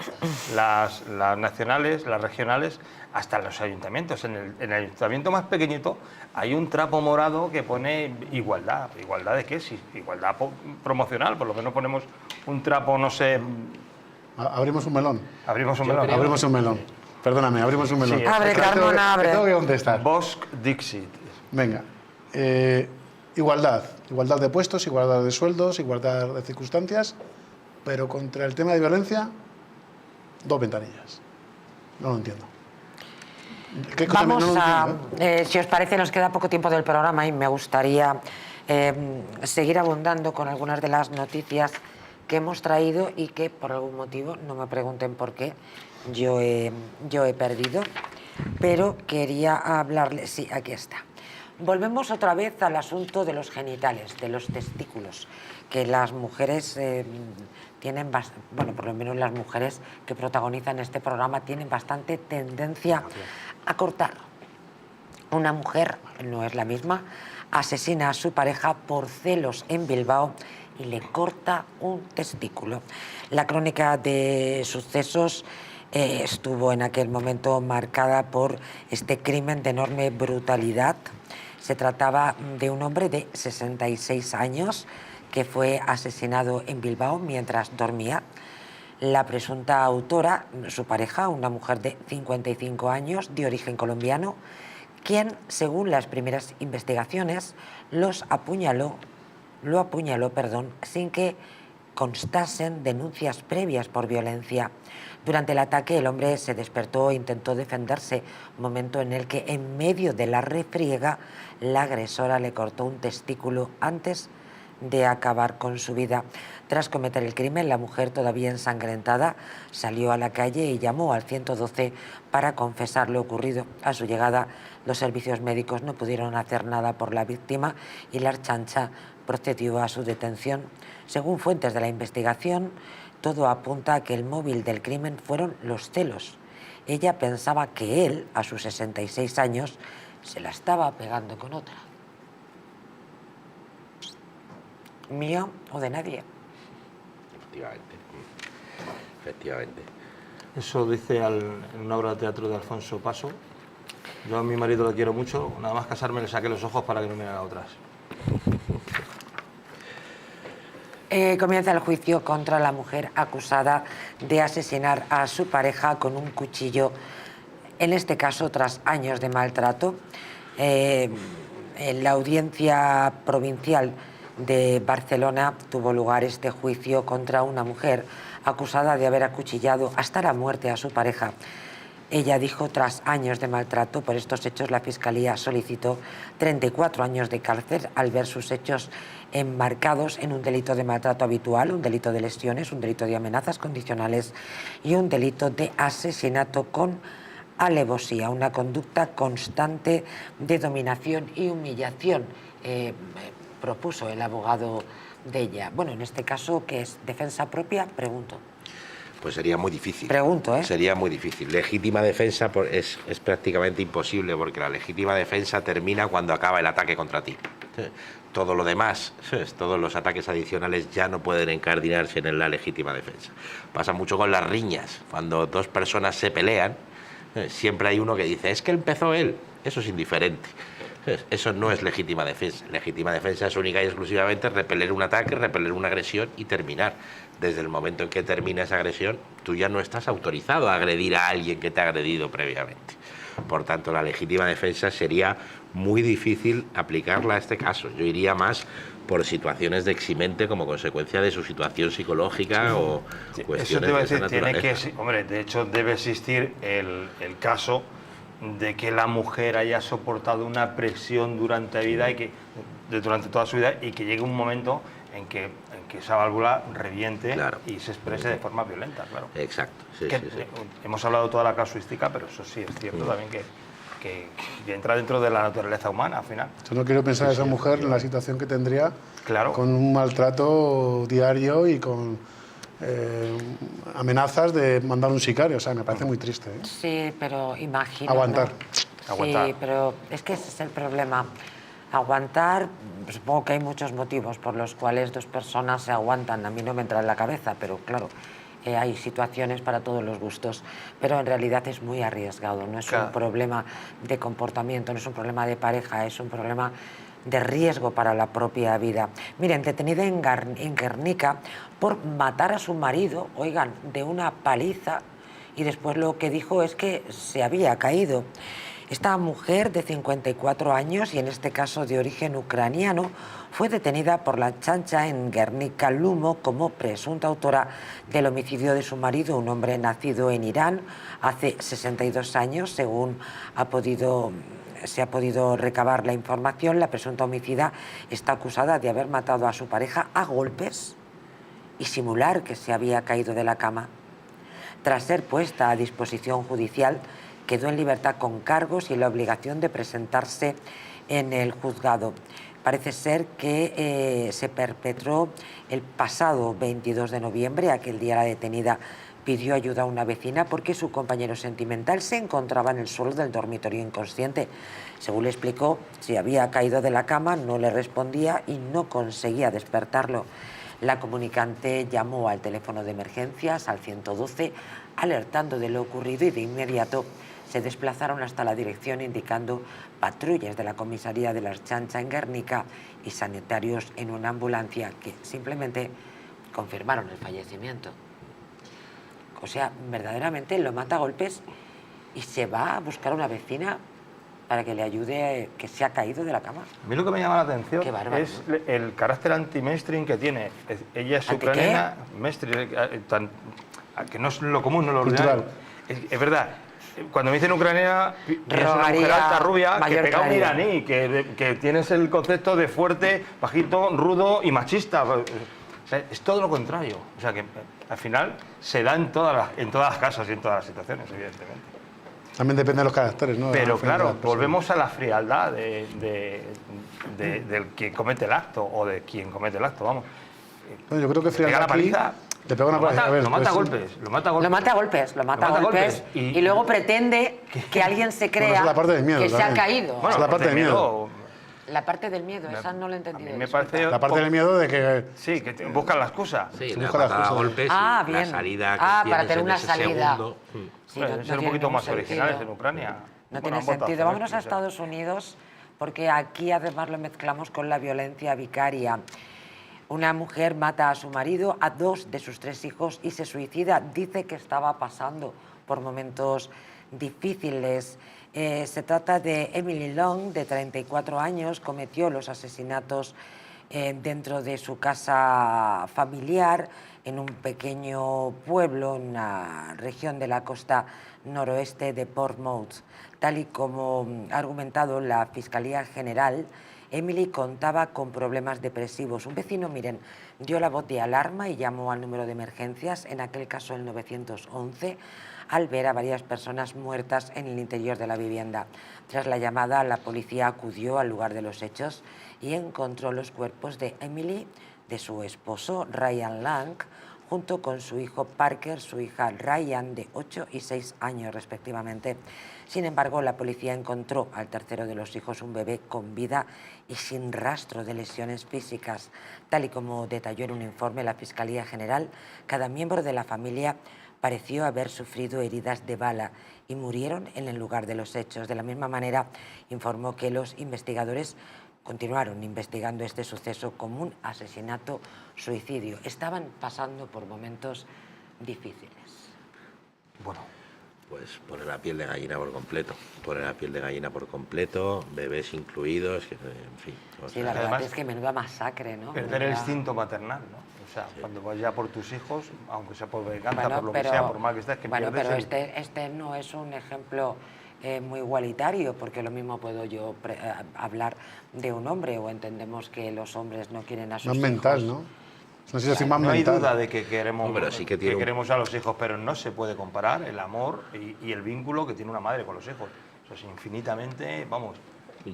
Speaker 4: las nacionales, las regionales, hasta los ayuntamientos. En el ayuntamiento más pequeñito hay un trapo morado que pone igualdad. ¿Igualdad de qué? Sí, igualdad promocional, por lo menos ponemos un trapo, no sé...
Speaker 2: Abrimos un melón.
Speaker 4: Abrimos un melón.
Speaker 2: Abrimos un melón. Perdóname, abrimos un melón.
Speaker 4: Sí,
Speaker 1: abre, Carmona, abre.
Speaker 2: Tengo que contestar.
Speaker 4: Bosch Dixit.
Speaker 2: Venga. Igualdad. Igualdad de puestos, igualdad de sueldos, igualdad de circunstancias, pero contra el tema de violencia, dos ventanillas. No lo entiendo.
Speaker 1: Vamos si os parece, nos queda poco tiempo del programa y me gustaría seguir abundando con algunas de las noticias que hemos traído y que por algún motivo, no me pregunten por qué, yo he perdido, pero quería hablarles. Sí, aquí está. Volvemos otra vez al asunto de los genitales, de los testículos, que las mujeres tienen, bueno, por lo menos las mujeres que protagonizan este programa tienen bastante tendencia a cortar. Una mujer, no es la misma, asesina a su pareja por celos en Bilbao y le corta un testículo. La crónica de sucesos estuvo en aquel momento marcada por este crimen de enorme brutalidad. Se trataba de un hombre de 66 años que fue asesinado en Bilbao mientras dormía. La presunta autora, su pareja, una mujer de 55 años de origen colombiano, quien, según las primeras investigaciones, lo apuñaló, sin que constasen denuncias previas por violencia. Durante el ataque, el hombre se despertó e intentó defenderse, momento en el que, en medio de la refriega, la agresora le cortó un testículo antes de acabar con su vida. Tras cometer el crimen, la mujer, todavía ensangrentada, salió a la calle y llamó al 112 para confesar lo ocurrido. A su llegada, los servicios médicos no pudieron hacer nada por la víctima y la Ertzaintza procedió a su detención. Según fuentes de la investigación, todo apunta a que el móvil del crimen fueron los celos. Ella pensaba que él, a sus 66 años, se la estaba pegando con otra. ¿Mío o de nadie?
Speaker 3: Efectivamente.
Speaker 4: Eso dice en una obra de teatro de Alfonso Paso. Yo a mi marido lo quiero mucho, nada más casarme le saqué los ojos para que no me haga otras.
Speaker 1: Comienza el juicio contra la mujer acusada de asesinar a su pareja con un cuchillo, en este caso tras años de maltrato. En la audiencia provincial de Barcelona tuvo lugar este juicio contra una mujer acusada de haber acuchillado hasta la muerte a su pareja. Ella dijo, tras años de maltrato por estos hechos, la Fiscalía solicitó 34 años de cárcel al ver sus hechos enmarcados en un delito de maltrato habitual, un delito de lesiones, un delito de amenazas condicionales y un delito de asesinato con alevosía, una conducta constante de dominación y humillación, propuso el abogado de ella. Bueno, en este caso, ¿qué es? ¿Defensa propia? Pregunto.
Speaker 3: Pues sería muy difícil.
Speaker 1: Pregunto, ¿eh?
Speaker 3: Sería muy difícil. Legítima defensa es prácticamente imposible, porque la legítima defensa termina cuando acaba el ataque contra ti. Todo lo demás, todos los ataques adicionales ya no pueden encardinarse en la legítima defensa. Pasa mucho con las riñas. Cuando dos personas se pelean, siempre hay uno que dice, es que empezó él. Eso es indiferente. Eso no es legítima defensa. Legítima defensa es única y exclusivamente repeler un ataque, repeler una agresión y terminar. Desde el momento en que termina esa agresión, tú ya no estás autorizado a agredir a alguien que te ha agredido previamente. Por tanto, la legítima defensa sería muy difícil aplicarla a este caso. Yo iría más por situaciones de eximente como consecuencia de su situación psicológica o cuestiones
Speaker 4: eso te iba a decir,
Speaker 3: de esa
Speaker 4: tiene
Speaker 3: naturaleza.
Speaker 4: que, hombre, de hecho debe existir el caso de que la mujer haya soportado una presión durante durante toda su vida y que llegue un momento en que esa válvula reviente, claro, y se exprese de forma violenta, claro.
Speaker 3: Exacto. Sí.
Speaker 4: Hemos hablado toda la casuística, pero eso sí es cierto también que entra dentro de la naturaleza humana al final.
Speaker 2: Yo no quiero pensar a esa mujer en la situación que tendría,
Speaker 4: claro,
Speaker 2: con un maltrato diario y con amenazas de mandar un sicario. O sea, me parece muy triste, ¿eh?
Speaker 1: Sí, pero imagino...
Speaker 2: Aguantar.
Speaker 1: ¿no?
Speaker 4: Aguantar.
Speaker 1: Sí, pero es que ese es el problema. Aguantar, supongo que hay muchos motivos por los cuales dos personas se aguantan. A mí no me entra en la cabeza, pero claro, hay situaciones para todos los gustos. Pero en realidad es muy arriesgado. No es un problema de comportamiento, no es un problema de pareja, es un problema de riesgo para la propia vida. Miren, detenida en Guernica por matar a su marido, oigan, de una paliza, y después lo que dijo es que se había caído. Esta mujer de 54 años, y en este caso de origen ucraniano, fue detenida por la Chancha en Guernica Lumo como presunta autora del homicidio de su marido, un hombre nacido en Irán hace 62 años, según se ha podido recabar la información. La presunta homicida está acusada de haber matado a su pareja a golpes y simular que se había caído de la cama. Tras ser puesta a disposición judicial, quedó en libertad con cargos y la obligación de presentarse en el juzgado. Parece ser que se perpetró el pasado 22 de noviembre, aquel día la detenida pidió ayuda a una vecina porque su compañero sentimental se encontraba en el suelo del dormitorio inconsciente. Según le explicó, se había caído de la cama, no le respondía y no conseguía despertarlo. La comunicante llamó al teléfono de emergencias, al 112, alertando de lo ocurrido, y de inmediato se desplazaron hasta la dirección indicando patrullas de la comisaría de la Chancha en Guernica y sanitarios en una ambulancia que simplemente confirmaron el fallecimiento. O sea, verdaderamente lo mata a golpes y se va a buscar a una vecina para que le ayude, que se ha caído de la cama.
Speaker 4: A mí lo que me llama la atención es el carácter anti-mainstream que tiene. Ella es ucraniana, mainstream, que no es lo común, no lo ordinario. Es verdad. Cuando me dicen ucraniana, es una mujer alta, rubia, que pega un iraní, que tienes el concepto de fuerte, bajito, rudo y machista. O sea, es todo lo contrario. O sea, que al final se da en todas las casas y en todas las situaciones, evidentemente.
Speaker 2: También depende de los caracteres, ¿no?
Speaker 4: Pero claro, volvemos a la frialdad del que comete el acto, o de quien comete el acto, vamos.
Speaker 2: Bueno, yo creo que frialdad aquí... Le pega una paliza.
Speaker 4: Lo mata a golpes. Lo mata a golpes.
Speaker 1: Y luego pretende que alguien se crea
Speaker 2: es la parte del miedo,
Speaker 1: que
Speaker 2: también.
Speaker 1: se ha caído.
Speaker 2: Bueno, es la parte del miedo.
Speaker 1: La parte del miedo, esa no la he entendido.
Speaker 4: A mí me
Speaker 1: disculpa.
Speaker 4: parece...
Speaker 2: La parte del miedo de que...
Speaker 4: Sí, que buscan la excusa.
Speaker 3: Sí,
Speaker 2: Se
Speaker 3: la
Speaker 2: busca las
Speaker 3: patada a
Speaker 2: cosas.
Speaker 3: golpes
Speaker 1: Ah,
Speaker 3: y la
Speaker 1: bien.
Speaker 3: salida que
Speaker 1: Para
Speaker 3: tienes
Speaker 1: tener
Speaker 3: en
Speaker 1: una
Speaker 3: ese
Speaker 1: salida.
Speaker 3: segundo.
Speaker 1: Sí,
Speaker 4: Deben ser un
Speaker 1: tiene
Speaker 4: poquito
Speaker 1: ningún
Speaker 4: más originales
Speaker 1: sentido.
Speaker 4: en Ucrania.
Speaker 1: No
Speaker 4: Bueno,
Speaker 1: tiene
Speaker 4: han votado
Speaker 1: sentido. Vámonos a
Speaker 4: Zelensky,
Speaker 1: Estados Unidos, porque aquí además lo mezclamos con la violencia vicaria. Una mujer mata a su marido, a 2 de sus 3 hijos y se suicida. Dice que estaba pasando por momentos difíciles. Se trata de Emily Long, de 34 años, cometió los asesinatos dentro de su casa familiar en un pequeño pueblo en una región de la costa noroeste de Portsmouth. Tal y como ha argumentado la Fiscalía General, Emily contaba con problemas depresivos. Un vecino, miren, dio la voz de alarma y llamó al número de emergencias, en aquel caso el 911, al ver a varias personas muertas en el interior de la vivienda. Tras la llamada, la policía acudió al lugar de los hechos y encontró los cuerpos de Emily, de su esposo Ryan Lang, junto con su hijo Parker, su hija Ryan, de 8 y 6 años respectivamente. Sin embargo, la policía encontró al tercero de los hijos, un bebé con vida y sin rastro de lesiones físicas. Tal y como detalló en un informe la Fiscalía General, cada miembro de la familia pareció haber sufrido heridas de bala y murieron en el lugar de los hechos. De la misma manera, informó que los investigadores continuaron investigando este suceso como un asesinato-suicidio. Estaban pasando por momentos difíciles.
Speaker 3: Bueno, pues pone la piel de gallina por completo. Pone la piel de gallina por completo, bebés incluidos, que, en fin.
Speaker 1: Sí, la verdad es que menuda masacre, ¿no?
Speaker 4: Perder el instinto maternal, ¿no? O sea, cuando vas ya por tus hijos, aunque sea por venganza,
Speaker 1: Bueno,
Speaker 4: por lo que sea, por mal que estés, que
Speaker 1: bueno,
Speaker 4: pierdes
Speaker 1: pero este no es un ejemplo muy igualitario, porque lo mismo puedo yo hablar de un hombre, o entendemos que los hombres no quieren a sus
Speaker 2: Más
Speaker 1: hijos.
Speaker 2: mental, ¿no? Es una situación más
Speaker 4: No hay
Speaker 2: mental.
Speaker 4: duda de que queremos,
Speaker 3: No, pero sí que tiene
Speaker 4: queremos a los hijos, pero no se puede comparar el amor y el vínculo que tiene una madre con los hijos. Eso es infinitamente, vamos...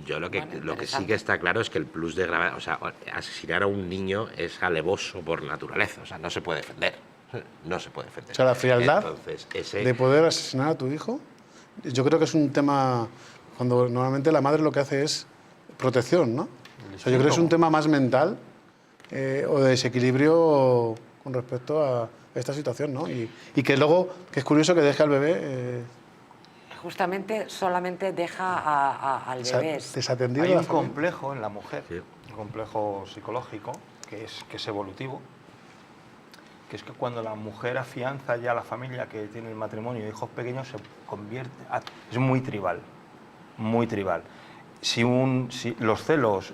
Speaker 3: Yo lo que sí
Speaker 1: interesante.
Speaker 3: que está claro es que el plus de gravedad, o sea, asesinar a un niño es alevoso por naturaleza, o sea, no se puede defender. No se puede defender.
Speaker 2: O sea, la frialdad
Speaker 3: Entonces, ese...
Speaker 2: de poder asesinar a tu hijo, yo creo que es un tema cuando normalmente la madre lo que hace es protección, ¿no? O sea, yo creo que es un tema más mental o de desequilibrio con respecto a esta situación, ¿no? Y que luego, que es curioso que deje al bebé...
Speaker 1: Justamente solamente deja al bebé.
Speaker 2: desatendido.
Speaker 4: Hay
Speaker 2: de la
Speaker 4: un
Speaker 2: familia.
Speaker 4: complejo en la mujer,
Speaker 3: Sí.
Speaker 4: un complejo psicológico, que es evolutivo, que es que cuando la mujer afianza ya la familia, que tiene el matrimonio y hijos pequeños, se convierte... Es muy tribal, muy tribal. Si los celos,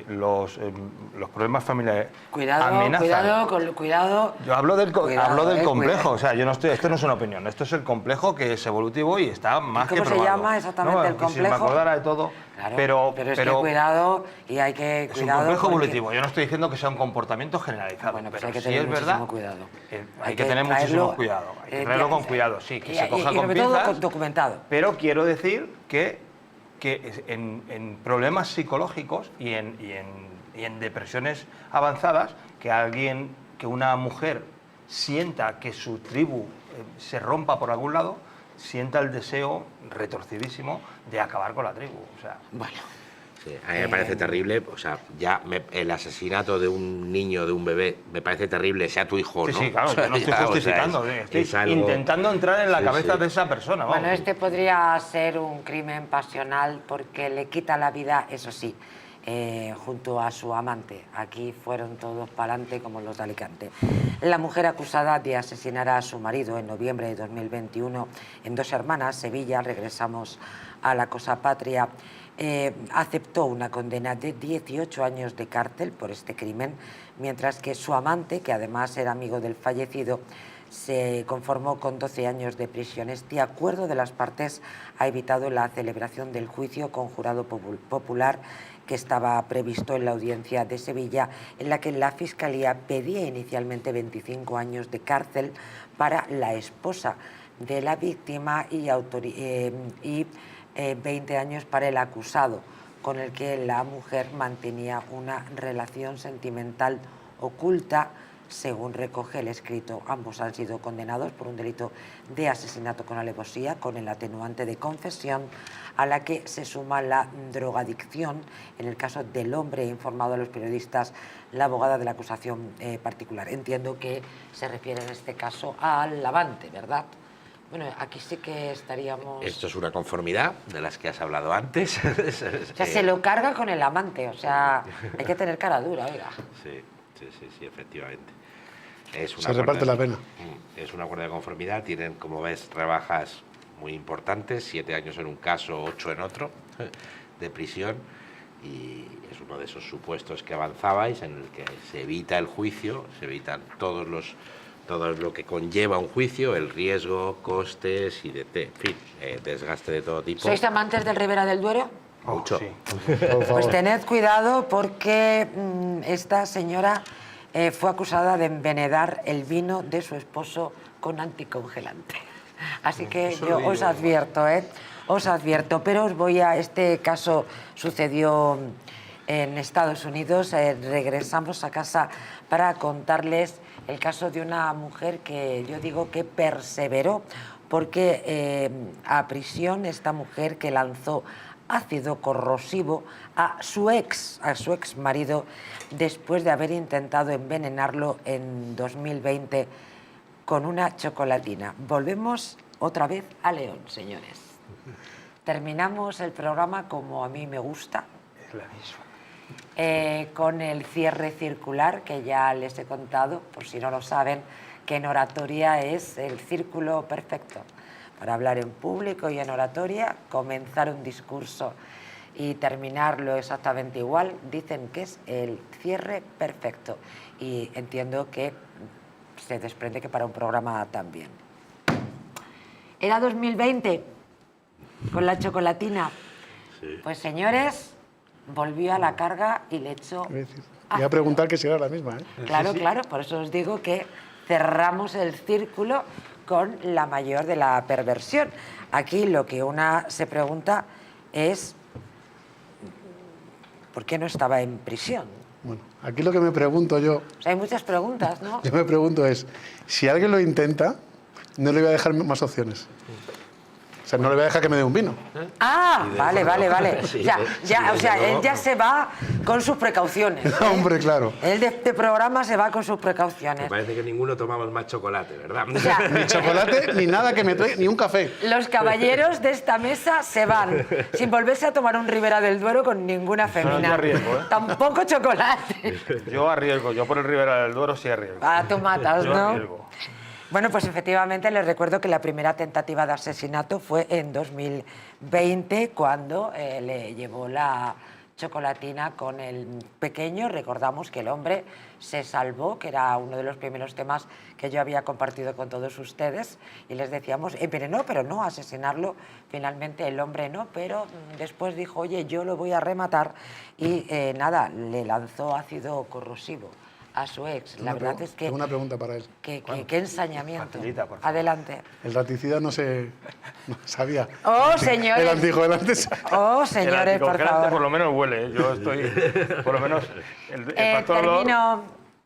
Speaker 4: los problemas familiares amenazan...
Speaker 1: Cuidado.
Speaker 4: Yo hablo del complejo,
Speaker 1: cuidado.
Speaker 4: o sea, yo no estoy, esto no es una opinión, esto es el complejo que es evolutivo y está más que
Speaker 1: ¿Cómo se
Speaker 4: probado.
Speaker 1: llama exactamente el
Speaker 4: Si me
Speaker 1: complejo?
Speaker 4: acordara de todo,
Speaker 1: Claro,
Speaker 4: pero
Speaker 1: es que cuidado y hay que
Speaker 4: es un
Speaker 1: cuidado
Speaker 4: complejo
Speaker 1: porque-
Speaker 4: evolutivo. Yo no estoy diciendo que sea un comportamiento generalizado,
Speaker 1: Bueno, pues
Speaker 4: pero
Speaker 1: hay que
Speaker 4: sí
Speaker 1: tener
Speaker 4: es
Speaker 1: muchísimo
Speaker 4: verdad.
Speaker 1: cuidado.
Speaker 4: Hay que tener muchísimo cuidado. Hay que traerlo con cuidado, sí, que se coja
Speaker 1: y
Speaker 4: con
Speaker 1: sobre todo
Speaker 4: pinzas.
Speaker 1: documentado.
Speaker 4: Pero quiero decir que en problemas psicológicos y en depresiones avanzadas, que una mujer sienta que su tribu se rompa por algún lado, sienta el deseo retorcidísimo de acabar con la tribu. O sea,
Speaker 1: Bueno,
Speaker 3: Sí, a mí me parece terrible, o sea, el asesinato de un niño, de un bebé, me parece terrible, sea tu hijo o
Speaker 4: sí,
Speaker 3: no.
Speaker 4: sí, claro,
Speaker 3: O sea,
Speaker 4: yo no estoy
Speaker 3: ya, o sea,
Speaker 4: justificando, estoy
Speaker 3: es algo-
Speaker 4: intentando entrar en la
Speaker 3: Sí,
Speaker 4: cabeza
Speaker 3: sí.
Speaker 4: de esa persona. Vamos.
Speaker 1: bueno, este podría ser un crimen pasional porque le quita la vida, eso sí, junto a su amante. Aquí fueron todos para adelante como los de Alicante. La mujer acusada de asesinar a su marido en noviembre de 2021 en Dos Hermanas, Sevilla, regresamos a la cosa patria, aceptó una condena de 18 años de cárcel por este crimen, mientras que su amante, que además era amigo del fallecido, se conformó con 12 años de prisión. Este acuerdo de las partes ha evitado la celebración del juicio con jurado popular que estaba previsto en la audiencia de Sevilla, en la que la Fiscalía pedía inicialmente 25 años de cárcel para la esposa de la víctima y 20 años para el acusado, con el que la mujer mantenía una relación sentimental oculta Según recoge el escrito, ambos han sido condenados por un delito de asesinato con alevosía, con el atenuante de confesión, a la que se suma la drogadicción. En el caso del hombre, informado a los periodistas la abogada de la acusación particular. Entiendo que se refiere en este caso al lavante, ¿verdad? Bueno, aquí sí que estaríamos...
Speaker 3: Esto es una conformidad de las que has hablado antes.
Speaker 1: O sea, se lo carga con el amante, o sea, hay que tener cara dura, oiga.
Speaker 3: Sí, efectivamente.
Speaker 2: Se reparte la pena.
Speaker 3: Es un acuerdo de conformidad, tienen, como ves, rebajas muy importantes, 7 años en un caso, 8 en otro, de prisión, y es uno de esos supuestos que avanzabais en el que se evita el juicio, se evitan todo lo que conlleva un juicio, el riesgo, costes y en fin, desgaste de todo tipo.
Speaker 1: ¿Sois amantes del Ribera del Duero?
Speaker 3: Mucho.
Speaker 4: Sí.
Speaker 1: Pues tened cuidado porque esta señora fue acusada de envenenar el vino de su esposo con anticongelante. Así que yo os advierto, os advierto, pero os voy a... Este caso sucedió en Estados Unidos. Regresamos a casa para contarles el caso de una mujer que yo digo que perseveró, porque a prisión esta mujer que lanzó ácido corrosivo a su ex marido después de haber intentado envenenarlo en 2020 con una chocolatina. Volvemos otra vez a León, señores. Terminamos el programa como a mí me gusta.
Speaker 4: Es la misma.
Speaker 1: Con el cierre circular, que ya les he contado, por si no lo saben, que en oratoria es el círculo perfecto. Para hablar en público y en oratoria, comenzar un discurso y terminarlo exactamente igual, dicen que es el cierre perfecto. Y entiendo que se desprende que para un programa también. Era 2020, con la chocolatina.
Speaker 3: Sí.
Speaker 1: Pues señores, volvió a la carga y le echó...
Speaker 2: Voy a preguntar que si era la misma, ¿eh?
Speaker 1: Claro, claro, por eso os digo que cerramos el círculo con la mayor de la perversión. Aquí lo que una se pregunta es ¿por qué no estaba en prisión?
Speaker 2: Bueno, aquí lo que me pregunto yo...
Speaker 1: O sea, hay muchas preguntas, ¿no?
Speaker 2: Yo me pregunto es, si alguien lo intenta, no le voy a dejar más opciones. O sea, no le voy a dejar que me dé un vino.
Speaker 1: Ah, vale.
Speaker 3: Sí,
Speaker 1: Ya,
Speaker 3: sí,
Speaker 1: o sea,
Speaker 3: desde
Speaker 1: él
Speaker 3: luego.
Speaker 1: ya se va con sus precauciones.
Speaker 2: Hombre, claro.
Speaker 1: Él de este programa se va con sus
Speaker 3: Me
Speaker 1: precauciones.
Speaker 3: parece que ninguno tomamos más chocolate, ¿verdad?
Speaker 1: O sea,
Speaker 2: Ni chocolate, ni nada que me traiga, ni un café.
Speaker 1: los caballeros de esta mesa se van sin volverse a tomar un Ribera del Duero con ninguna femina.
Speaker 4: yo arriesgo, ¿eh?
Speaker 1: Tampoco chocolate.
Speaker 4: Yo arriesgo, yo por el Ribera del Duero sí arriesgo.
Speaker 1: Ah, tú matas,
Speaker 4: Yo
Speaker 1: ¿no?
Speaker 4: arriesgo.
Speaker 1: Bueno, pues efectivamente les recuerdo que la primera tentativa de asesinato fue en 2020, cuando le llevó la chocolatina con el pequeño. Recordamos que el hombre se salvó, que era uno de los primeros temas que yo había compartido con todos ustedes, y les decíamos, envenenó, pero no asesinarlo. Finalmente el hombre no, pero después dijo, oye, yo lo voy a rematar, y nada, le lanzó ácido corrosivo a su ex. La verdad es que...
Speaker 2: Tengo una pregunta para él.
Speaker 1: Qué ensañamiento.
Speaker 4: Facilita, por favor.
Speaker 1: Adelante.
Speaker 2: El raticida no sabía.
Speaker 1: Oh, señores.
Speaker 2: El anticongelante sabe.
Speaker 1: Oh,
Speaker 4: El
Speaker 1: señores, por
Speaker 4: anticongelante
Speaker 1: favor.
Speaker 4: por lo menos huele, ¿eh? Yo estoy, por lo menos, el factor olor...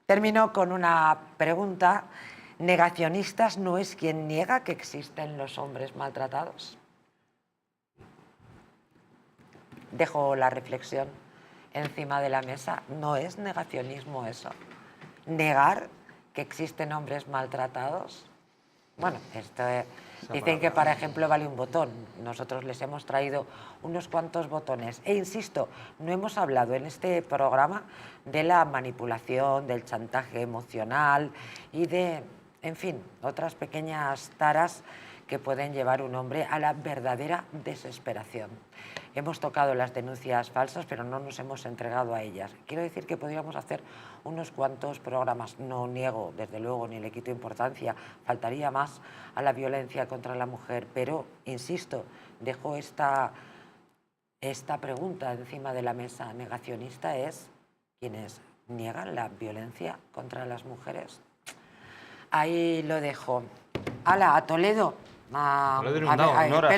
Speaker 1: Termino con una pregunta. ¿Negacionistas no es quien niega que existen los hombres maltratados? Dejo la reflexión encima de la mesa. ¿No es negacionismo eso? ¿Negar que existen hombres maltratados? Bueno, esto dicen que, por ejemplo, vale un botón. Nosotros les hemos traído unos cuantos botones. E insisto, no hemos hablado en este programa de la manipulación, del chantaje emocional y de, en fin, otras pequeñas taras que pueden llevar a un hombre a la verdadera desesperación. Hemos tocado las denuncias falsas, pero no nos hemos entregado a ellas. Quiero decir que podríamos hacer unos cuantos programas. No niego, desde luego, ni le quito importancia, faltaría más a la violencia contra la mujer, pero, insisto, dejo esta pregunta encima de la mesa. ¿Negacionista es quienes niegan la violencia contra las mujeres? Ahí lo dejo. ¡Hala, a Toledo!
Speaker 4: Lo he inundado en horas,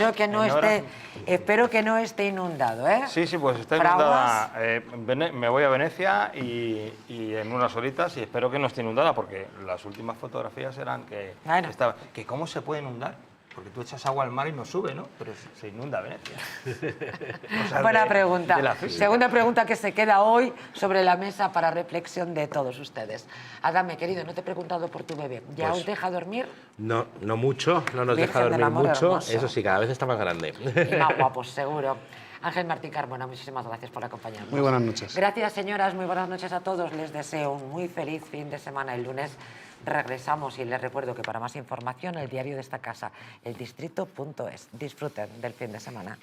Speaker 1: espero que no esté inundado, ¿eh?
Speaker 4: Sí, pues está
Speaker 1: Fraguas.
Speaker 4: inundada. Me voy a Venecia y en unas horitas y espero que no esté inundada porque las últimas fotografías eran que
Speaker 1: Bueno.
Speaker 4: estaba... ¿Que cómo se puede inundar? Porque tú echas agua al mar y no sube, ¿no? Pero se inunda Venecia. Cosas
Speaker 1: Buena
Speaker 4: de
Speaker 1: pregunta.
Speaker 4: la física.
Speaker 1: Segunda pregunta que se queda hoy sobre la mesa para reflexión de todos ustedes. Adame, querido, no te he preguntado por tu bebé. ¿Ya
Speaker 3: Pues,
Speaker 1: os deja dormir?
Speaker 3: No mucho, no nos
Speaker 1: Virgen
Speaker 3: deja
Speaker 1: del
Speaker 3: dormir
Speaker 1: amor
Speaker 3: mucho.
Speaker 1: hermoso.
Speaker 3: Eso sí, cada vez está más grande.
Speaker 1: Y más guapos, seguro. Ángel Martín Carmona, muchísimas gracias por acompañarnos.
Speaker 2: Muy buenas noches.
Speaker 1: Gracias, señoras, muy buenas noches a todos. Les deseo un muy feliz fin de semana. El lunes regresamos y les recuerdo que para más información, el diario de esta casa, eldistrito.es. Disfruten del fin de semana.